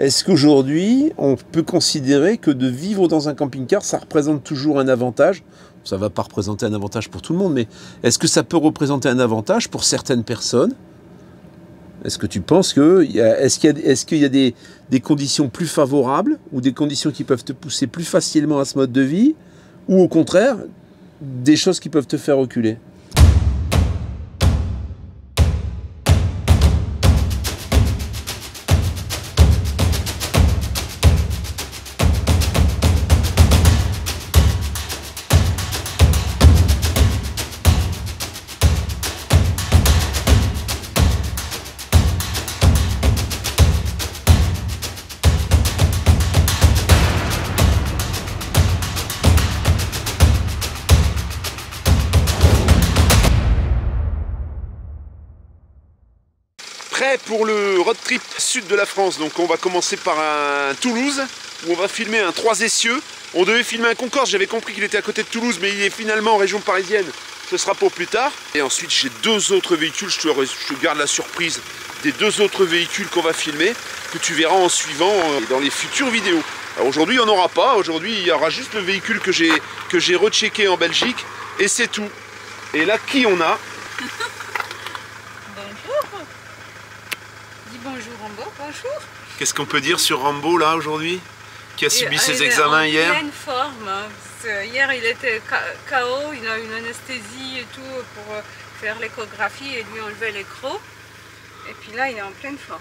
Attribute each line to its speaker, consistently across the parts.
Speaker 1: Est-ce qu'aujourd'hui, on peut considérer que de vivre dans un camping-car, ça représente toujours un avantage? Ça ne va pas représenter un avantage pour tout le monde, mais est-ce que ça peut représenter un avantage pour certaines personnes? Est-ce que tu penses est-ce qu'il y a des conditions plus favorables ou des conditions qui peuvent te pousser plus facilement à ce mode de vie, ou au contraire, des choses qui peuvent te faire reculer? Prêt pour le road trip sud de la France. Donc on va commencer par un Toulouse où on va filmer un 3 essieux. On devait filmer un Concorde, j'avais compris qu'il était à côté de Toulouse, mais il est finalement en région parisienne. Ce sera pour plus tard. Et ensuite j'ai deux autres véhicules, je te garde la surprise des deux autres véhicules qu'on va filmer, que tu verras en suivant dans les futures vidéos. Alors aujourd'hui il n'y en aura pas, aujourd'hui il y aura juste le véhicule que j'ai rechecké en Belgique et c'est tout. Et là qui on a?
Speaker 2: Bonjour Rambo, bonjour.
Speaker 1: Qu'est-ce qu'on peut dire sur Rambo là aujourd'hui? Qui a subi ses examens hier?
Speaker 2: Il est en pleine forme. Hier il était KO, il a une anesthésie et tout pour faire l'échographie et lui enlever les crocs. Et puis là il est en pleine forme.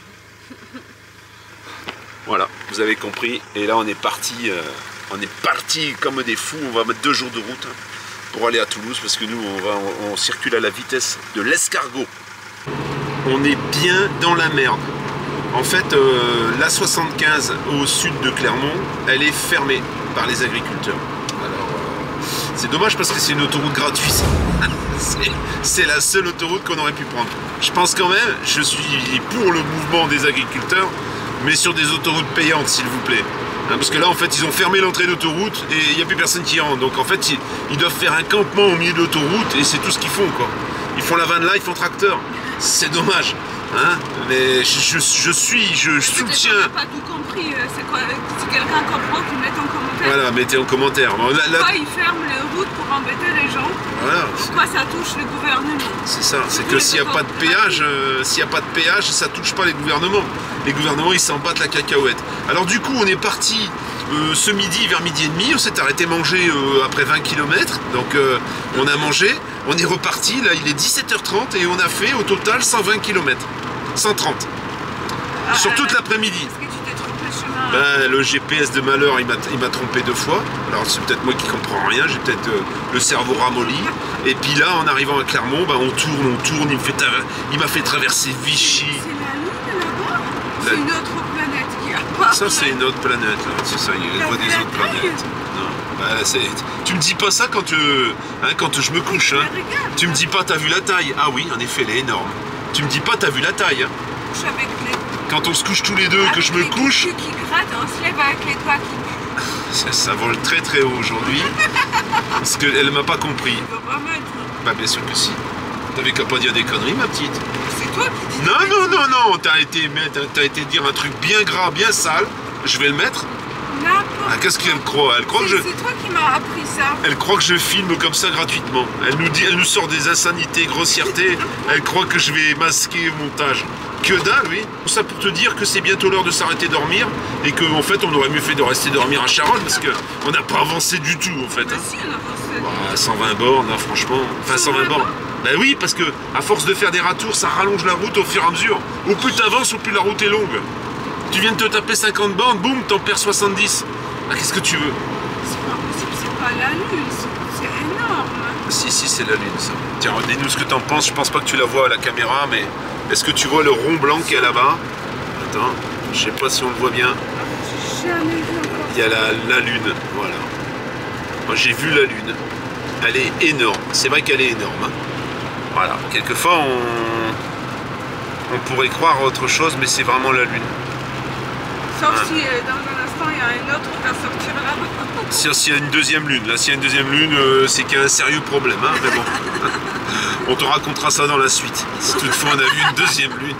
Speaker 1: Voilà, vous avez compris. Et là on est parti comme des fous. On va mettre 2 jours de route pour aller à Toulouse parce que nous on circule à la vitesse de l'escargot. On est bien dans la merde. En fait, la 75 au sud de Clermont, elle est fermée par les agriculteurs. Alors, c'est dommage parce que c'est une autoroute gratuite. C'est la seule autoroute qu'on aurait pu prendre. Je pense quand même, je suis pour le mouvement des agriculteurs, mais sur des autoroutes payantes, s'il vous plaît. Parce que là, en fait, ils ont fermé l'entrée d'autoroute et il n'y a plus personne qui rentre. Donc, en fait, ils doivent faire un campement au milieu de l'autoroute et c'est tout ce qu'ils font, quoi. Ils font la van là, ils font tracteur. C'est dommage. Hein, mais je soutiens.
Speaker 2: On n'a pas tout compris. C'est quoi? Si quelqu'un comprend, qu'il mette en commentaire.
Speaker 1: Voilà, mettez en commentaire.
Speaker 2: Pourquoi ils ferment les routes pour embêter les gens? Voilà. Pourquoi ça touche le gouvernement?
Speaker 1: C'est ça. C'est que s'il n'y a pas de péage, ça touche pas les gouvernements. Les gouvernements, ils s'en battent la cacahuète. Alors du coup, on est parti ce midi vers midi et demi. On s'est arrêté manger après 20 km. Donc on a mangé. On est reparti. Là, il est 17h30 et on a fait au total 120 km. 130 sur toute l'après-midi.
Speaker 2: Est-ce que tu t'es trompé de chemin?
Speaker 1: Ben, le GPS de malheur il m'a trompé 2 fois. Alors c'est peut-être moi qui comprends rien, j'ai peut-être le cerveau ramolli. Et puis là en arrivant à Clermont, ben, on tourne, il m'a fait traverser Vichy.
Speaker 2: C'est la Lune là-bas? C'est une autre planète qui a pas.
Speaker 1: Ça c'est une autre planète, c'est ça, il y a des autres planètes. Non. Ben, tu me dis pas ça quand je me couche. Hein. Tu me dis pas t'as vu la taille? Ah oui, en effet elle est énorme. Tu me dis pas t'as vu la taille, hein. Quand on se couche tous les deux, que je me couche.
Speaker 2: Qui gratte, on se lève avec les doigts qui puent.
Speaker 1: Ça vole très très haut aujourd'hui. Parce qu'elle m'a pas compris.
Speaker 2: Tu vas pas mettre.
Speaker 1: Bah bien sûr que si. T'avais qu'à pas dire des conneries ma petite.
Speaker 2: C'est toi qui dis.
Speaker 1: Non, t'as été dire un truc bien gras, bien sale. Je vais le mettre. Ah, qu'est-ce qu'elle croit? Elle croit que je...
Speaker 2: C'est toi qui m'as appris ça.
Speaker 1: Elle croit que je filme comme ça gratuitement. Elle nous sort des insanités, grossièretés. Elle croit que je vais masquer le montage. Que dalle, oui. Tout ça pour te dire que c'est bientôt l'heure de s'arrêter dormir et qu'en fait on aurait mieux fait de rester dormir à Charonne parce qu'on n'a pas avancé du tout en fait.
Speaker 2: Bah si, on a avancé.
Speaker 1: Bah, 120 bornes, hein, franchement. Enfin 120 bornes. Bah oui, parce que à force de faire des ratours, ça rallonge la route au fur et à mesure. Au plus t'avances, au plus la route est longue. Tu viens de te taper 50 bornes, boum, t'en perds 70. Ah, qu'est-ce que tu veux?
Speaker 2: C'est pas possible, c'est pas la Lune, c'est énorme.
Speaker 1: Si, c'est la Lune, ça. Tiens, dis-nous ce que t'en penses. Je pense pas que tu la vois à la caméra, mais est-ce que tu vois le rond blanc qu'il y a là-bas? Attends, je sais pas si on le voit bien.
Speaker 2: J'ai jamais vu encore.
Speaker 1: Il y a la Lune, voilà. Moi, j'ai vu la Lune. Elle est énorme. C'est vrai qu'elle est énorme. Hein. Voilà. Quelquefois, on pourrait croire à autre chose, mais c'est vraiment la Lune.
Speaker 2: Sauf si dans un instant, il y a une autre qui va sortir là-bas.
Speaker 1: S'il y a une deuxième lune, là s'il y a une deuxième lune, c'est qu'il y a un sérieux problème, hein, mais bon. On te racontera ça dans la suite. Si toutefois on a vu une deuxième lune,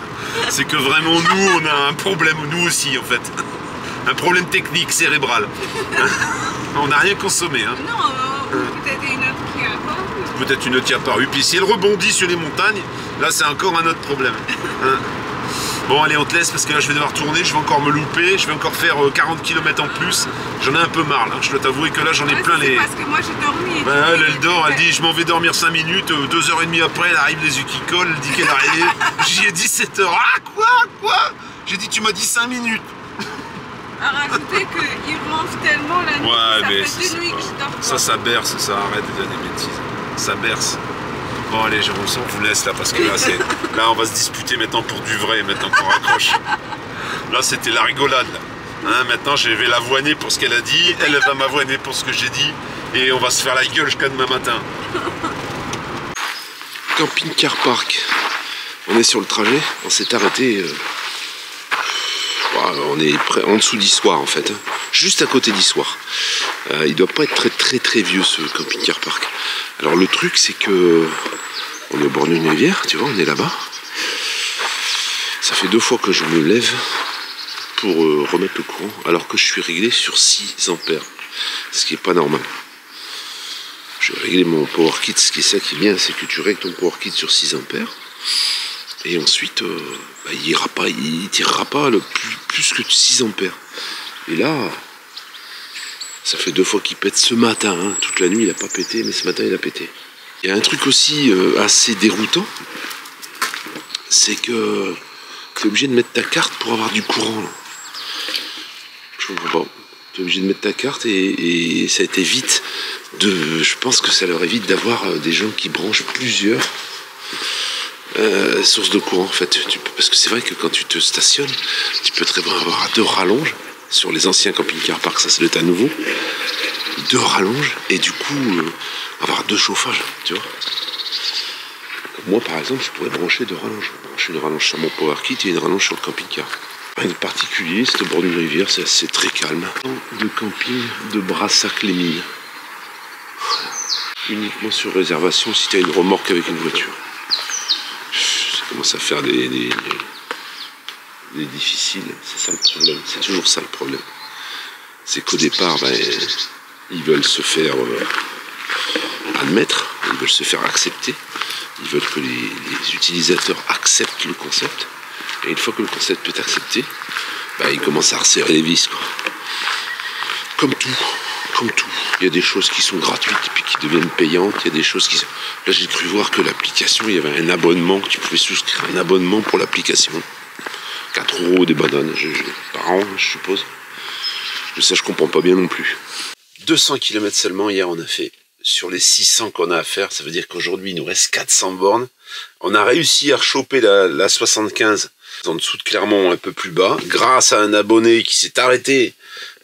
Speaker 1: c'est que vraiment nous on a un problème, nous aussi en fait. Un problème technique, cérébral. On n'a rien consommé. Hein.
Speaker 2: Non, peut-être une autre qui a apparu.
Speaker 1: Peut-être une autre qui a apparu. Puis si elle rebondit sur les montagnes, là c'est encore un autre problème. Hein. Bon allez, on te laisse parce que là je vais devoir tourner, je vais encore me louper, je vais encore faire 40 km en plus. J'en ai un peu marre là, je dois t'avouer que là j'en ai plein les...
Speaker 2: Parce que moi j'ai dormi.
Speaker 1: Ben, elle dort, elle dit je m'en vais dormir 5 minutes, 2h30 après elle arrive les yeux qui collent, elle dit qu'elle a arrivé. J'y ai dit 7h. Ah quoi? J'ai dit tu m'as dit 5 minutes.
Speaker 2: À rajouter qu'il ronfle tellement la nuit,
Speaker 1: Ouais,
Speaker 2: ça
Speaker 1: mais
Speaker 2: fait 2 nuits que je dors pas.
Speaker 1: ça berce, ça arrête de dire des bêtises. Ça berce. Bon allez, on vous laisse là parce que là c'est. Là on va se disputer maintenant pour du vrai, maintenant qu'on raccroche. Là c'était la rigolade là. Hein, maintenant je vais l'avoiner pour ce qu'elle a dit, elle va m'avoiner pour ce que j'ai dit, et on va se faire la gueule jusqu'à demain matin. Camping Car Park. On est sur le trajet, on s'est arrêté. On est en dessous d'Issoire en fait, hein. Juste à côté d'Issoire. Il doit pas être très vieux ce Camping Car Park. Alors le truc c'est que on est au bord d'une rivière, tu vois, on est là-bas. Ça fait 2 fois que je me lève pour remettre le courant alors que je suis réglé sur 6 ampères, ce qui est pas normal. Je vais régler mon power kit, ce qui est ça qui est bien, c'est que tu règles ton power kit sur 6 ampères. Et ensuite, il tirera pas plus que 6 ampères. Et là, ça fait 2 fois qu'il pète ce matin. Hein. Toute la nuit, il n'a pas pété, mais ce matin, il a pété. Il y a un truc aussi assez déroutant, c'est que tu es obligé de mettre ta carte pour avoir du courant. Là. Je comprends pas. Tu es obligé de mettre ta carte et ça évite de... Je pense que ça leur évite d'avoir des gens qui branchent plusieurs sources de courant en fait. Parce que c'est vrai que quand tu te stationnes, tu peux très bien avoir 2 rallonges. Sur les anciens camping-car park, ça c'est le nouveau. 2 rallonges et du coup avoir 2 chauffages, tu vois. Moi par exemple, je pourrais brancher 2 rallonges. Brancher une rallonge sur mon power kit et une rallonge sur le camping-car. Rien de particulier, c'est au bord d'une rivière, c'est très calme. De camping de Brassac-les-Mines. Uniquement sur réservation si tu as une remorque avec une voiture. Ça commence à faire des difficiles, c'est ça le problème, c'est toujours ça le problème. C'est qu'au départ, ils veulent se faire admettre, ils veulent se faire accepter, ils veulent que les utilisateurs acceptent le concept, et une fois que le concept est accepté, ils commencent à resserrer les vis, quoi. Comme tout. Il y a des choses qui sont gratuites et puis qui deviennent payantes, il y a des choses qui... Là j'ai cru voir que l'application, il y avait un abonnement, que tu pouvais souscrire un abonnement pour l'application. 4 € des bananes par an, je suppose. Ça, je comprends pas bien non plus. 200 km seulement, hier on a fait. Sur les 600 qu'on a à faire, ça veut dire qu'aujourd'hui il nous reste 400 bornes. On a réussi à rechoper la 75 en dessous de Clermont, un peu plus bas, grâce à un abonné qui s'est arrêté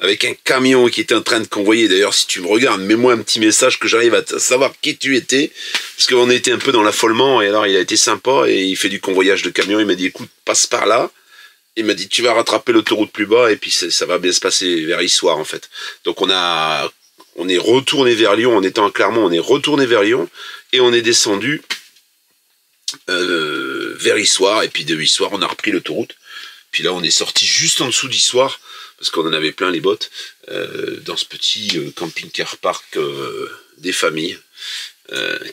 Speaker 1: avec un camion qui était en train de convoyer. D'ailleurs, si tu me regardes, mets-moi un petit message que j'arrive à savoir qui tu étais, parce qu'on était un peu dans l'affolement, et alors il a été sympa, et il fait du convoyage de camion. Il m'a dit, écoute, passe par là. Il m'a dit, tu vas rattraper l'autoroute plus bas, et puis ça va bien se passer vers Issoire, en fait. Donc on est retourné vers Lyon, en étant à Clermont, on est retourné vers Lyon, et on est descendu vers Issoire, et puis de Issoire, on a repris l'autoroute. Puis là, on est sorti juste en dessous d'Issoire, parce qu'on en avait plein les bottes, dans ce petit camping-car park des familles,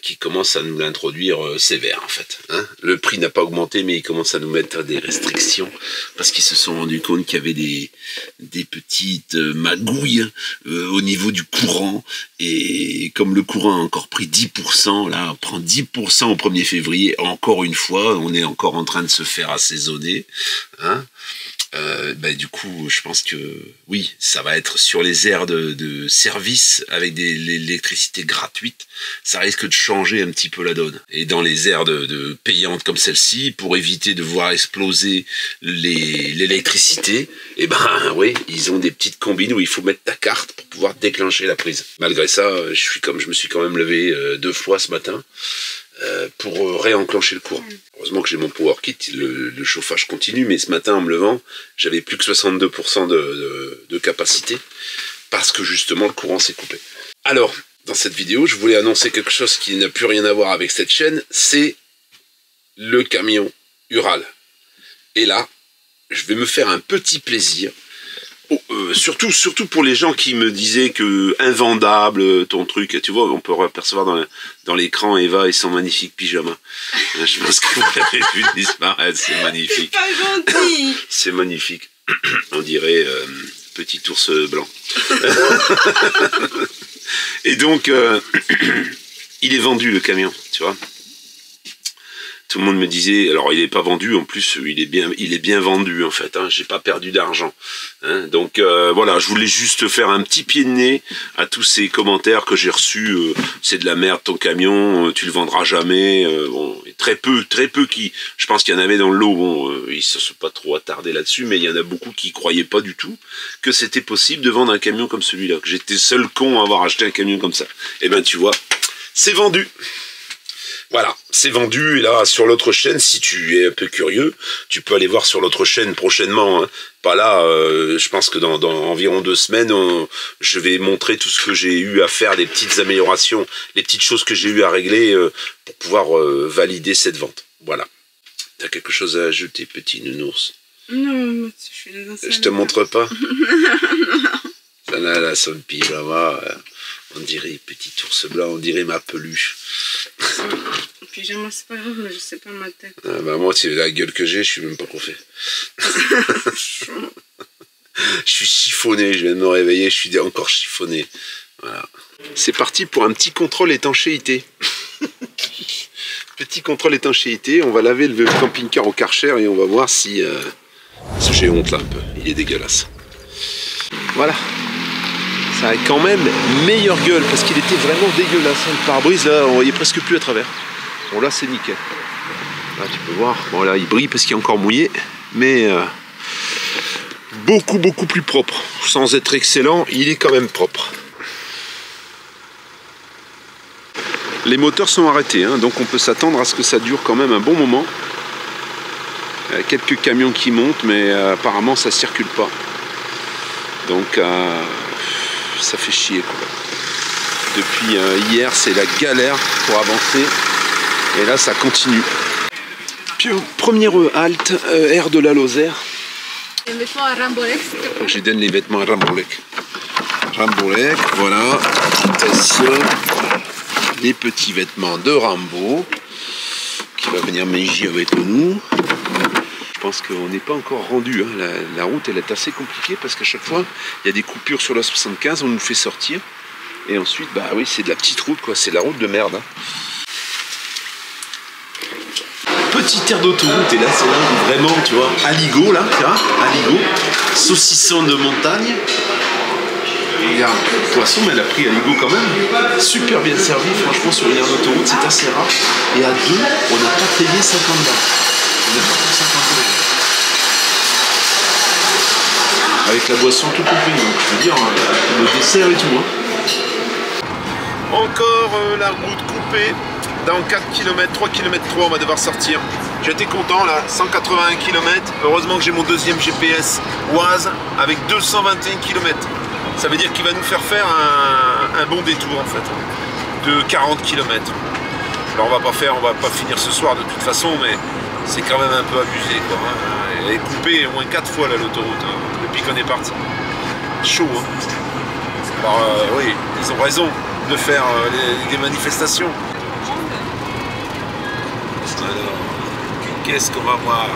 Speaker 1: qui commence à nous l'introduire sévère, en fait. Hein. Le prix n'a pas augmenté, mais ils commencent à nous mettre des restrictions, parce qu'ils se sont rendus compte qu'il y avait des petites magouilles au niveau du courant, et comme le courant a encore pris 10%, là, on prend 10% au 1er février, encore une fois, on est encore en train de se faire assaisonner, hein. Du coup, je pense que oui, ça va être sur les aires de service avec l'électricité gratuite. Ça risque de changer un petit peu la donne. Et dans les aires de payantes comme celle-ci, pour éviter de voir exploser l'électricité, oui, ils ont des petites combines où il faut mettre ta carte pour pouvoir déclencher la prise. Malgré ça, je me suis quand même levé 2 fois ce matin. Pour réenclencher le courant. Heureusement que j'ai mon power kit, le chauffage continue, mais ce matin en me levant, j'avais plus que 62% de de capacité, parce que justement le courant s'est coupé. Alors, dans cette vidéo, je voulais annoncer quelque chose qui n'a plus rien à voir avec cette chaîne, c'est le camion Ural. Et là, je vais me faire un petit plaisir. Surtout pour les gens qui me disaient que invendable ton truc, tu vois, on peut apercevoir dans l'écran Eva et son magnifique pyjama. Je pense que vous l'avez vu disparaître, c'est magnifique.
Speaker 2: C'est pas gentil.
Speaker 1: C'est magnifique. On dirait petit ours blanc. Et donc, il est vendu le camion, tu vois. Tout le monde me disait, alors il n'est pas vendu, en plus il est bien vendu en fait, hein, j'ai pas perdu d'argent. Hein, donc voilà, je voulais juste faire un petit pied de nez à tous ces commentaires que j'ai reçus, c'est de la merde ton camion, tu le vendras jamais. Bon, et très peu qui, je pense qu'il y en avait dans le lot, bon, ils se sont pas trop attardés là-dessus, mais il y en a beaucoup qui croyaient pas du tout que c'était possible de vendre un camion comme celui-là, que j'étais seul con à avoir acheté un camion comme ça. Et ben tu vois, c'est vendu. Voilà, c'est vendu, et là, sur l'autre chaîne, si tu es un peu curieux, tu peux aller voir sur l'autre chaîne prochainement, hein. Pas là, je pense que dans environ 2 semaines, je vais montrer tout ce que j'ai eu à faire, les petites améliorations, les petites choses que j'ai eu à régler pour pouvoir valider cette vente. Voilà. T'as quelque chose à ajouter, petit nounours?
Speaker 2: Non, je suis dans
Speaker 1: Je te montre pas. Ça là, son pyjama, on dirait petit ours blanc, on dirait ma peluche.
Speaker 2: Le pyjama, c'est pas grave, mais je sais pas ma tête.
Speaker 1: Ah bah moi, c'est la gueule que j'ai, je suis même pas refait. Je suis chiffonné, je viens de me réveiller, je suis encore chiffonné. Voilà. C'est parti pour un petit contrôle étanchéité. Petit contrôle étanchéité, on va laver le camping-car au Karcher et on va voir si... j'ai honte là un peu, il est dégueulasse. Voilà. Ça a quand même meilleure gueule parce qu'il était vraiment dégueulasse. Le pare-brise là, on voyait presque plus à travers. Bon là c'est nickel. Là tu peux voir, bon là il brille parce qu'il est encore mouillé, mais beaucoup plus propre. Sans être excellent, il est quand même propre. Les moteurs sont arrêtés, hein, donc on peut s'attendre à ce que ça dure quand même un bon moment. Quelques camions qui montent, mais apparemment ça circule pas. Donc ça fait chier quoi. Depuis hier c'est la galère pour avancer et là ça continue. Puis première halte, aire de la Lozère.
Speaker 2: Les vêtements à Rambolec, s'il te plaît.
Speaker 1: Je donne les vêtements à Rambolec. Rambolec, voilà. Attention. Les petits vêtements de Rambo qui va venir manger avec nous. Je pense qu'on n'est pas encore rendu, hein. La route elle est assez compliquée parce qu'à chaque fois il y a des coupures sur la 75, on nous fait sortir et ensuite bah oui c'est de la petite route quoi, c'est la route de merde. Hein. Petite aire d'autoroute et là c'est là où vraiment tu vois, aligot là, tu vois, aligot, saucisson de montagne. Regarde, poisson mais elle a pris aligot quand même, super bien servi, franchement sur une aire d'autoroute c'est assez rare et à deux on n'a pas payé 50 balles. On n'a pas pour 50 euros. Avec la boisson tout compris, donc je veux dire, le dessert et tout. Hein. Encore la route coupée. Dans 4 km, 3 km 3, on va devoir sortir. J'étais content là, 181 km. Heureusement que j'ai mon deuxième GPS Oise avec 221 km. Ça veut dire qu'il va nous faire un bon détour en fait, de 40 km. Alors on va pas finir ce soir de toute façon, mais c'est quand même un peu abusé quoi. Hein. Elle est coupée au moins 4 fois là l'autoroute, hein, depuis qu'on est parti. Chaud hein. Alors oui, ils ont raison de faire des manifestations. Alors, qu'est-ce qu'on va voir?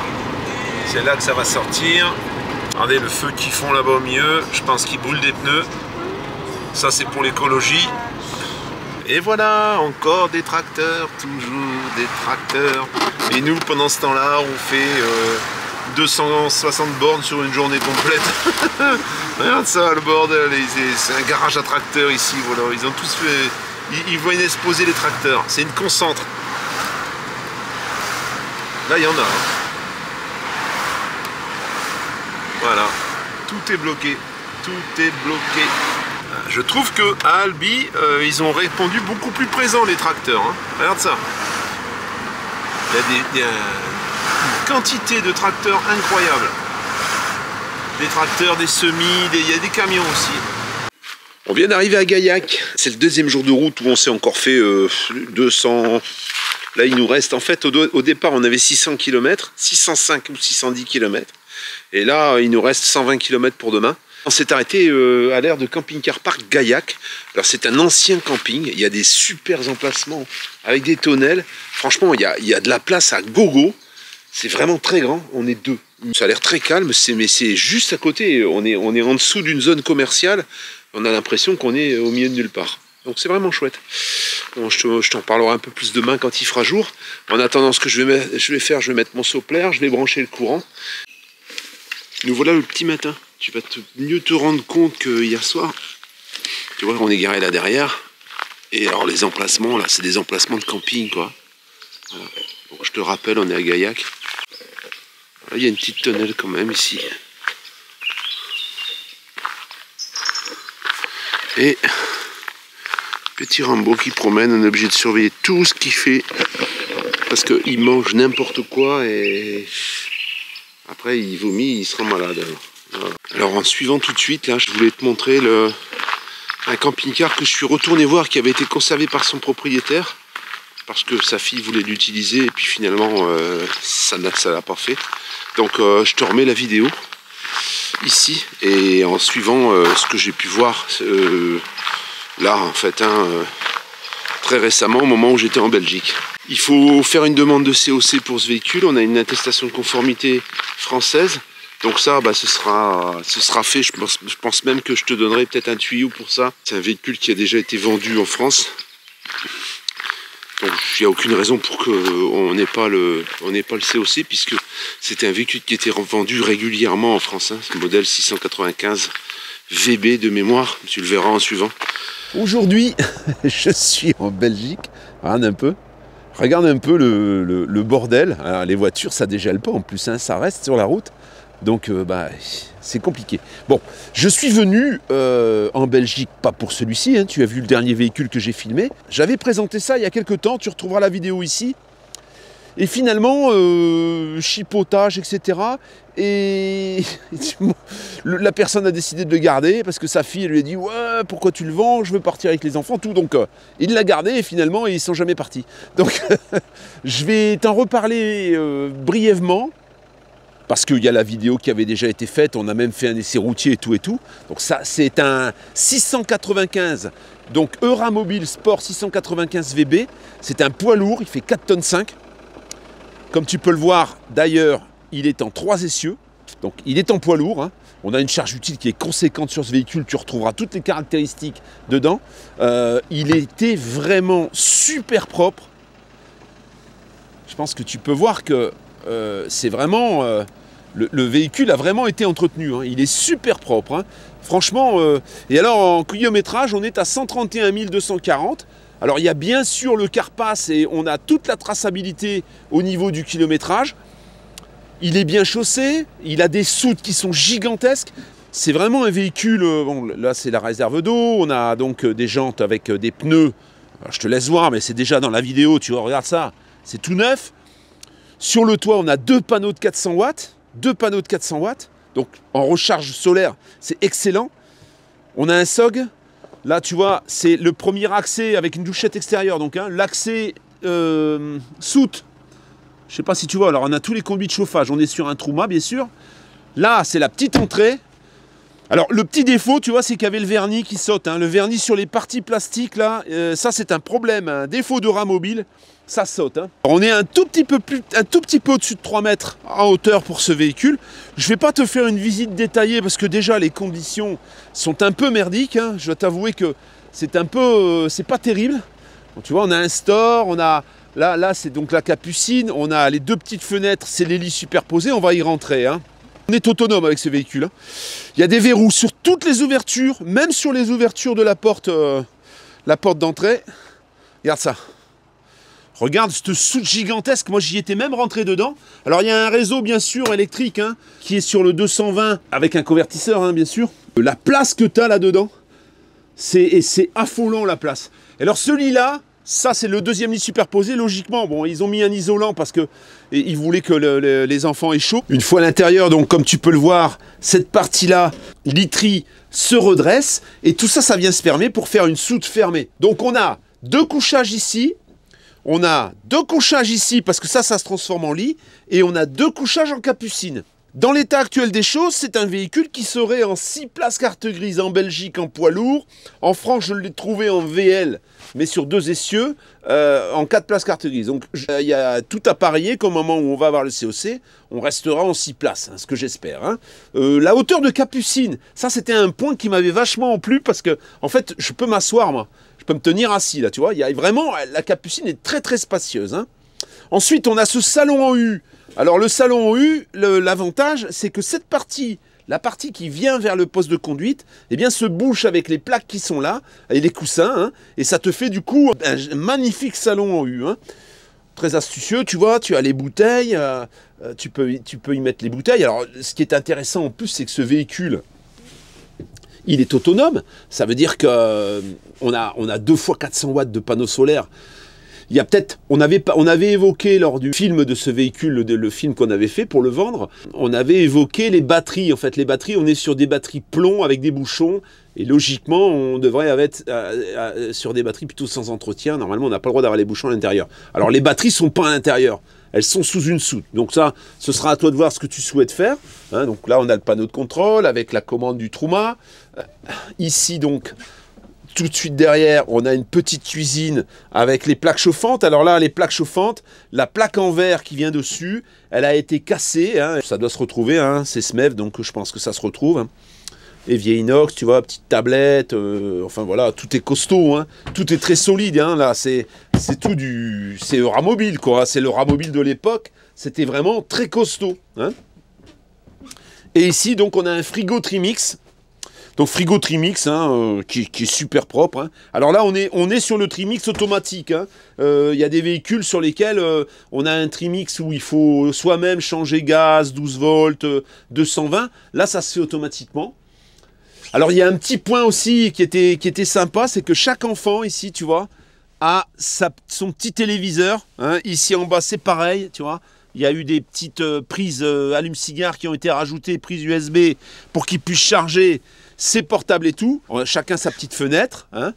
Speaker 1: C'est là que ça va sortir. Regardez le feu qu'ils font là-bas au milieu, je pense qu'ils brûlent des pneus. Ça c'est pour l'écologie. Et voilà, encore des tracteurs, toujours des tracteurs. Et nous, pendant ce temps-là, on fait 260 bornes sur une journée complète. Regarde ça, le bordel, c'est un garage à tracteurs ici, voilà. Ils ont tous fait... Ils venaient se poser les tracteurs. C'est une concentre. Là, il y en a. Hein. Voilà. Tout est bloqué. Tout est bloqué. Je trouve qu'à Albi, ils ont répondu beaucoup plus présents, les tracteurs. Hein. Regarde ça. Il y a une quantité de tracteurs incroyable. des tracteurs, des semis, il y a des camions aussi. On vient d'arriver à Gaillac. C'est le deuxième jour de route où on s'est encore fait 200... Là, il nous reste, en fait, au départ, on avait 600 km, 605 ou 610 km. Et là, il nous reste 120 km pour demain. On s'est arrêté à l'aire de camping-car park Gaillac. Alors, c'est un ancien camping. Il y a des super emplacements avec des tonnelles. Franchement, il y a de la place à gogo. C'est vraiment très grand. On est deux. Ça a l'air très calme, mais c'est juste à côté. On est en dessous d'une zone commerciale. On a l'impression qu'on est au milieu de nulle part. Donc c'est vraiment chouette. Bon, je t'en parlerai un peu plus demain quand il fera jour. En attendant, ce que je vais faire, je vais mettre mon sopplaire, je vais brancher le courant. Nous voilà le petit matin. Tu vas mieux te rendre compte que hier soir. Tu vois, on est garé là derrière. Et alors les emplacements, là, c'est des emplacements de camping, quoi. Voilà. Bon, je te rappelle, on est à Gaillac. Là, il y a une petite tonnelle quand même ici. Et petit Rambo qui promène, on est obligé de surveiller tout ce qu'il fait parce qu'il mange n'importe quoi et après il vomit, il sera malade. Voilà. Alors en suivant tout de suite, là, je voulais te montrer un camping-car que je suis retourné voir qui avait été conservé par son propriétaire parce que sa fille voulait l'utiliser et puis finalement ça l'a pas fait. Donc je te remets la vidéo ici et en suivant ce que j'ai pu voir là en fait très récemment au moment où j'étais en Belgique. Il faut faire une demande de COC pour ce véhicule, on a une attestation de conformité française, donc ça ce sera fait, je pense même que je te donnerai peut-être un tuyau pour ça. C'est un véhicule qui a déjà été vendu en France. Donc il n'y a aucune raison pour qu'on n'ait pas le COC puisque c'était un véhicule qui était vendu régulièrement en France. Hein, ce modèle 695 VB de mémoire, tu le verras en suivant. Aujourd'hui, je suis en Belgique. Regarde un peu le bordel. Alors, les voitures, ça dégèle pas en plus, hein, ça reste sur la route. Donc c'est compliqué. Bon, je suis venu en Belgique, pas pour celui-ci, hein, tu as vu le dernier véhicule que j'ai filmé. J'avais présenté ça il y a quelques temps, tu retrouveras la vidéo ici. Et finalement, chipotage, etc. Et la personne a décidé de le garder parce que sa fille elle lui a dit « Ouais, pourquoi tu le vends? Je veux partir avec les enfants. » Tout. Donc, il l'a gardé et finalement, ils ne sont jamais partis. Donc, je vais t'en reparler brièvement. Parce qu'il y a la vidéo qui avait déjà été faite, on a même fait un essai routier et tout. Donc ça, c'est un 695, donc Euramobile Sport 695 VB. C'est un poids lourd, il fait 4,5 tonnes. Comme tu peux le voir, d'ailleurs, il est en 3 essieux. Donc il est en poids lourd. Hein. On a une charge utile qui est conséquente sur ce véhicule. Tu retrouveras toutes les caractéristiques dedans. Il était vraiment super propre. Je pense que tu peux voir que c'est vraiment... Le véhicule a vraiment été entretenu, hein. Il est super propre, hein. Franchement, et alors en kilométrage, on est à 131 240. Alors il y a bien sûr le Carpass et on a toute la traçabilité au niveau du kilométrage. Il est bien chaussé, il a des soutes qui sont gigantesques. C'est vraiment un véhicule, bon là c'est la réserve d'eau, on a donc des jantes avec des pneus. Alors, je te laisse voir, mais c'est déjà dans la vidéo, tu vois, regarde ça, c'est tout neuf. Sur le toit, on a 2 panneaux de 400 watts. 2 panneaux de 400 watts. Donc, en recharge solaire, c'est excellent. On a un SOG. Là, tu vois, c'est le premier accès avec une douchette extérieure. Donc, hein, l'accès soute. Je ne sais pas si tu vois. Alors, on a tous les conduits de chauffage. On est sur un Truma, bien sûr. Là, c'est la petite entrée. Alors, le petit défaut, tu vois, c'est qu'il y avait le vernis qui saute. Hein. Le vernis sur les parties plastiques, là, ça, c'est un problème. Un défaut d'Euramobile. Ça saute. Hein. Alors on est un tout petit peu au-dessus de 3 mètres en hauteur pour ce véhicule. Je ne vais pas te faire une visite détaillée parce que déjà les conditions sont un peu merdiques. Hein. Je dois t'avouer que c'est un peu, c'est pas terrible. Donc, tu vois, on a un store, on a là c'est donc la capucine, on a les 2 petites fenêtres, c'est l'hélice superposée, on va y rentrer. Hein. On est autonome avec ce véhicule. Hein. Il y a des verrous sur toutes les ouvertures, même sur les ouvertures de la porte d'entrée. Regarde ça. Regarde cette soute gigantesque, moi j'y étais même rentré dedans. Alors il y a un réseau bien sûr électrique hein, qui est sur le 220 avec un convertisseur hein, bien sûr. La place que tu as là-dedans, c'est affolant la place. Alors celui-là, Ça, c'est le deuxième lit superposé. Logiquement, bon, ils ont mis un isolant parce que ils voulaient que les enfants aient chaud. Une fois à l'intérieur, donc comme tu peux le voir, cette partie-là, literie, se redresse. Et tout ça, ça vient se fermer pour faire une soute fermée. Donc on a 2 couchages ici. On a 2 couchages ici parce que ça se transforme en lit. Et on a 2 couchages en capucine. Dans l'état actuel des choses, c'est un véhicule qui serait en 6 places carte grise en Belgique en poids lourd. En France, je l'ai trouvé en VL, mais sur 2 essieux, en 4 places carte grise. Donc il y a tout à parier qu'au moment où on va avoir le COC, on restera en 6 places, hein, ce que j'espère. Hein. La hauteur de capucine, ça c'était un point qui m'avait vachement plu parce que, en fait, je peux m'asseoir, moi. Je peux me tenir assis, là, tu vois. Il y a vraiment, la capucine est très très spacieuse. Hein. Ensuite, on a ce salon en U. Alors le salon en U, l'avantage, c'est que cette partie, la partie qui vient vers le poste de conduite, eh bien se bouche avec les plaques qui sont là, et les coussins, hein, et ça te fait du coup un magnifique salon en U. Hein. Très astucieux, tu vois, tu as les bouteilles, tu peux y mettre les bouteilles. Alors ce qui est intéressant en plus, c'est que ce véhicule, il est autonome. Ça veut dire qu'on a 2 fois 400 watts de panneaux solaires. Il y a peut-être, on avait évoqué lors du film de ce véhicule, le film qu'on avait fait pour le vendre, on avait évoqué les batteries. En fait, les batteries, on est sur des batteries plomb avec des bouchons. Et logiquement, on devrait être sur des batteries plutôt sans entretien. Normalement, on n'a pas le droit d'avoir les bouchons à l'intérieur. Alors, les batteries ne sont pas à l'intérieur. Elles sont sous une soute. Donc ça, ce sera à toi de voir ce que tu souhaites faire. Hein, donc là, on a le panneau de contrôle avec la commande du Truma. Ici, donc... Tout de suite derrière, on a une petite cuisine avec les plaques chauffantes. Alors là, les plaques chauffantes, la plaque en verre qui vient dessus, elle a été cassée. Hein. Ça doit se retrouver, hein. C'est SMEF, donc je pense que ça se retrouve. Hein. Évier inox, tu vois, petite tablette. Enfin voilà, tout est costaud. Hein. Tout est très solide. Hein. Là, c'est tout du... C'est Euramobile, quoi. C'est l'Euramobile de l'époque. C'était vraiment très costaud. Hein. Et ici, donc, on a un frigo Trimix. Donc frigo Trimix, hein, qui est super propre. Hein. Alors là, on est sur le Trimix automatique. Hein. Y a des véhicules sur lesquels on a un Trimix où il faut soi-même changer gaz, 12 volts, 220. Là, ça se fait automatiquement. Alors il y a un petit point aussi qui était sympa, c'est que chaque enfant ici, tu vois, a son petit téléviseur. Hein. Ici en bas, c'est pareil, tu vois. Il y a eu des petites prises allume-cigare qui ont été rajoutées, prises USB, pour qu'ils puissent charger ses portables et tout. Chacun sa petite fenêtre. Hein.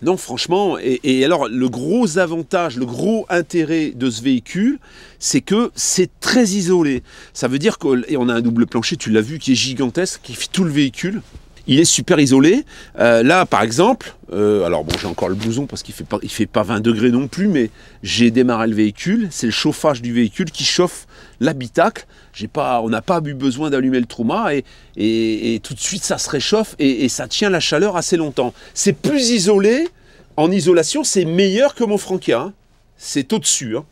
Speaker 1: Donc franchement, et alors le gros avantage, le gros intérêt de ce véhicule, c'est que c'est très isolé. Ça veut dire qu'on a un double plancher, tu l'as vu, qui est gigantesque, qui fait tout le véhicule. Il est super isolé. Là, par exemple, alors bon, j'ai encore le blouson parce qu'il fait pas 20 degrés non plus, mais j'ai démarré le véhicule. C'est le chauffage du véhicule qui chauffe l'habitacle. On n'a pas eu besoin d'allumer le Truma et tout de suite ça se réchauffe et ça tient la chaleur assez longtemps. C'est plus isolé. En isolation, c'est meilleur que mon Frankia. Hein. C'est au-dessus. Hein.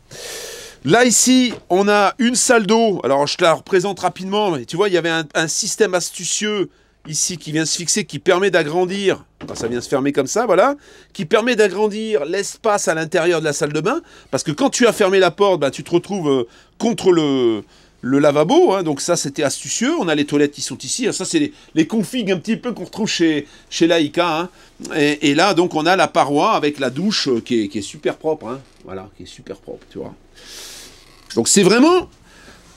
Speaker 1: Là, ici, on a une salle d'eau. Alors, je te la représente rapidement. Mais tu vois, il y avait un système astucieux ici qui vient se fixer, qui permet d'agrandir, ça vient se fermer comme ça, voilà, qui permet d'agrandir l'espace à l'intérieur de la salle de bain, parce que quand tu as fermé la porte, bah, tu te retrouves contre le lavabo, hein, donc ça c'était astucieux. On a les toilettes qui sont ici, hein, ça c'est les configs un petit peu qu'on retrouve chez Laika, hein, et là donc on a la paroi avec la douche qui est super propre, hein, voilà, qui est super propre, tu vois. Donc c'est vraiment...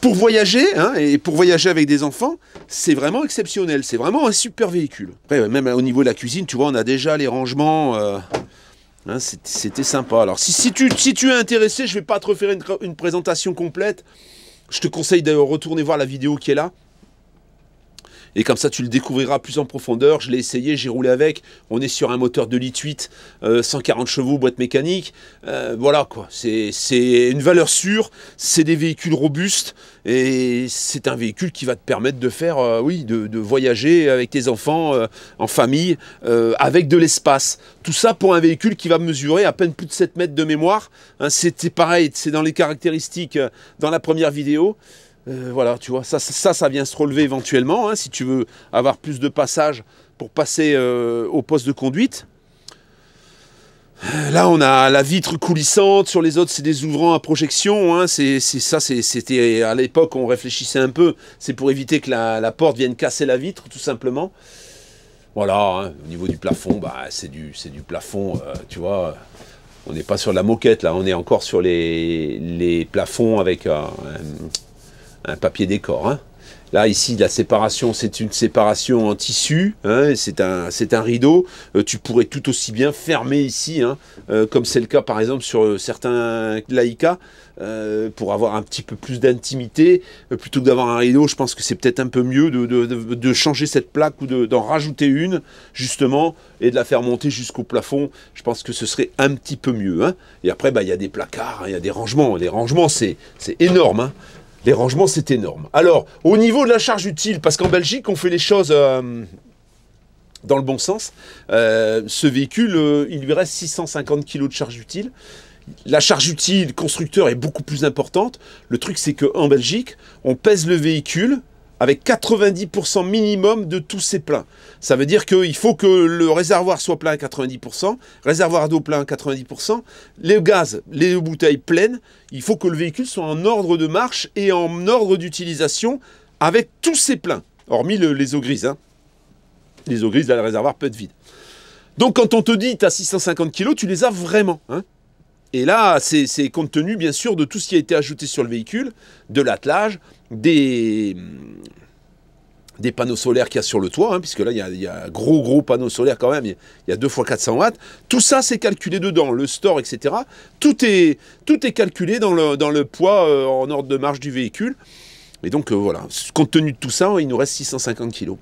Speaker 1: Pour voyager, hein, et pour voyager avec des enfants, c'est vraiment exceptionnel. C'est vraiment un super véhicule. Après, même au niveau de la cuisine, tu vois, on a déjà les rangements. Hein, c'était sympa. Alors, si tu es intéressé, je ne vais pas te refaire une présentation complète. Je te conseille de retourner voir la vidéo qui est là. Et comme ça, tu le découvriras plus en profondeur. Je l'ai essayé, j'ai roulé avec. On est sur un moteur 2,8 litres, 140 chevaux, boîte mécanique. Voilà quoi, c'est une valeur sûre. C'est des véhicules robustes. Et c'est un véhicule qui va te permettre de faire, oui, de voyager avec tes enfants, en famille, avec de l'espace. Tout ça pour un véhicule qui va mesurer à peine plus de 7 mètres de mémoire. Hein, c'était pareil, c'est dans les caractéristiques dans la première vidéo. Voilà, tu vois, ça vient se relever éventuellement, hein, si tu veux avoir plus de passages pour passer au poste de conduite. Là, on a la vitre coulissante, sur les autres, c'est des ouvrants à projection. Hein, c'était à l'époque, on réfléchissait un peu, c'est pour éviter que la porte vienne casser la vitre, tout simplement. Voilà, hein, au niveau du plafond, bah, c'est du plafond, tu vois. On n'est pas sur de la moquette, là. On est encore sur les plafonds avec un papier décor, hein. Là, ici, la séparation, c'est une séparation en tissu, hein, c'est un rideau. Tu pourrais tout aussi bien fermer ici, hein, comme c'est le cas, par exemple, sur certains Laika, pour avoir un petit peu plus d'intimité. Plutôt que d'avoir un rideau, je pense que c'est peut-être un peu mieux de changer cette plaque ou d'en rajouter une, justement, et de la faire monter jusqu'au plafond. Je pense que ce serait un petit peu mieux, hein. Et après, bah, y a des placards, il y a des rangements. Les rangements, c'est énorme, hein. Les rangements, c'est énorme. Alors, au niveau de la charge utile, parce qu'en Belgique, on fait les choses dans le bon sens, ce véhicule, il lui reste 650 kg de charge utile. La charge utile constructeur est beaucoup plus importante. Le truc, c'est qu'en Belgique, on pèse le véhicule avec 90% minimum de tous ses pleins. Ça veut dire qu'il faut que le réservoir soit plein à 90%, réservoir d'eau plein à 90%, les gaz, les bouteilles pleines, il faut que le véhicule soit en ordre de marche et en ordre d'utilisation avec tous ses pleins, hormis les eaux grises, hein. Les eaux grises, là, le réservoir peut être vide. Donc quand on te dit tu as 650 kg, tu les as vraiment, hein. Et là, c'est compte tenu, bien sûr, de tout ce qui a été ajouté sur le véhicule, de l'attelage, des panneaux solaires qu'il y a sur le toit, hein, puisque là, il y a gros panneaux solaires quand même, il y a 2 fois 400 watts. Tout ça, c'est calculé dedans, le store, etc. Tout est calculé dans le poids en ordre de marche du véhicule. Et donc, voilà, compte tenu de tout ça, il nous reste 650 kg.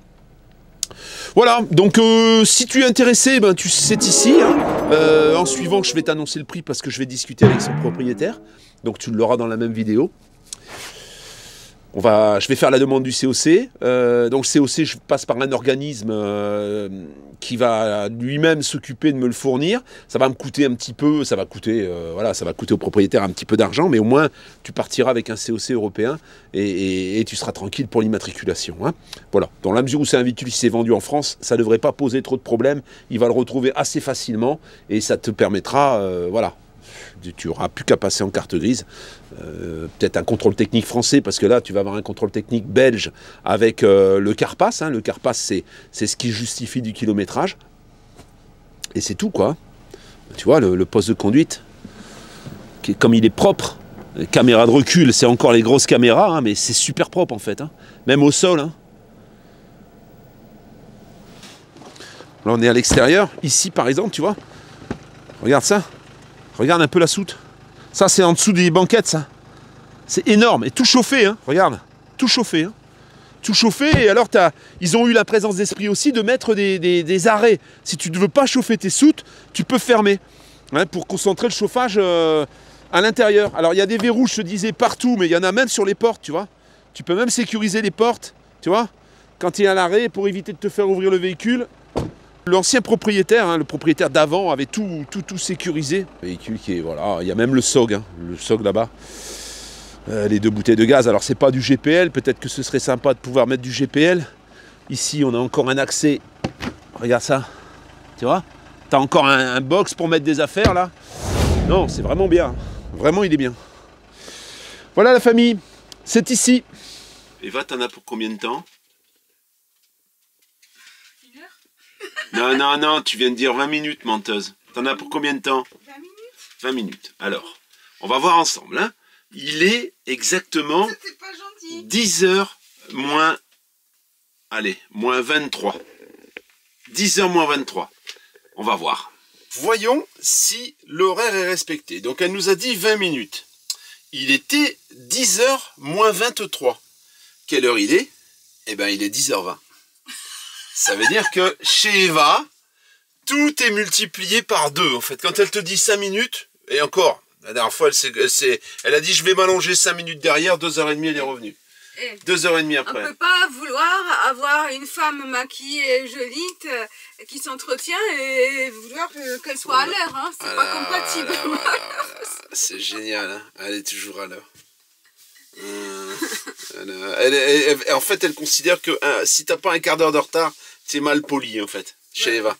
Speaker 1: Voilà, donc si tu es intéressé, ben, c'est ici, hein. En suivant, je vais t'annoncer le prix parce que je vais discuter avec son propriétaire. Donc tu l'auras dans la même vidéo. Je vais faire la demande du COC. Donc le COC, je passe par un organisme qui va lui-même s'occuper de me le fournir. Ça va me coûter un petit peu, ça va coûter au propriétaire un petit peu d'argent, mais au moins tu partiras avec un COC européen et tu seras tranquille pour l'immatriculation, hein. Voilà. Dans la mesure où c'est un véhicule qui s'est vendu en France, ça ne devrait pas poser trop de problèmes. Il va le retrouver assez facilement et ça te permettra, voilà. Tu n'auras plus qu'à passer en carte grise. Peut-être un contrôle technique français, parce que là, tu vas avoir un contrôle technique belge avec le CARPAS, hein. Le CARPAS, c'est ce qui justifie du kilométrage. Et c'est tout, quoi. Tu vois, le poste de conduite, comme il est propre, les caméras de recul, c'est encore les grosses caméras, hein, mais c'est super propre, en fait, hein. Même au sol, hein. Là, on est à l'extérieur. Ici, par exemple, tu vois, regarde ça. Regarde un peu la soute. Ça, c'est en dessous des banquettes, ça. C'est énorme. Et tout chauffé, hein. Regarde. Tout chauffé, hein. Tout chauffé. Et alors, ils ont eu la présence d'esprit aussi de mettre des arrêts. Si tu ne veux pas chauffer tes soutes, tu peux fermer, hein, pour concentrer le chauffage à l'intérieur. Alors, il y a des verrous, je te disais, partout, mais il y en a même sur les portes, tu vois. Tu peux même sécuriser les portes, tu vois. Quand il y a l'arrêt, pour éviter de te faire ouvrir le véhicule. L'ancien propriétaire, hein, le propriétaire d'avant, avait tout sécurisé. Le véhicule qui est, voilà, il y a même le SOG, hein, le SOG là-bas. Les 2 bouteilles de gaz. Alors c'est pas du GPL, peut-être que ce serait sympa de pouvoir mettre du GPL. Ici on a encore un accès, regarde ça, tu vois. T'as encore un box pour mettre des affaires là. Non, c'est vraiment bien, vraiment il est bien. Voilà la famille, c'est ici. Eva, t'en as pour combien de temps? Non, tu viens de dire 20 minutes, menteuse. T'en as pour combien de temps?
Speaker 2: 20 minutes.
Speaker 1: 20 minutes. Alors, on va voir ensemble, hein. Il est exactement
Speaker 2: Pas gentil.
Speaker 1: 10h moins... Allez, moins 23. 10h moins 23. On va voir. Voyons si l'horaire est respecté. Donc, elle nous a dit 20 minutes. Il était 10h moins 23. Quelle heure il est? Eh bien, il est 10h20. Ça veut dire que chez Eva, tout est multiplié par 2. En fait, quand elle te dit 5 minutes, et encore, la dernière fois, elle a dit je vais m'allonger 5 minutes derrière, 2h30, elle est revenue. 2h30 après.
Speaker 2: On ne peut pas vouloir avoir une femme maquillée et jolie qui s'entretient et vouloir qu'elle soit à l'heure, hein. C'est pas compatible.
Speaker 1: Voilà. C'est génial, hein. Elle est toujours à l'heure. En fait, elle considère que si t'as pas un quart d'heure de retard, c'est mal poli, en fait, chez Eva.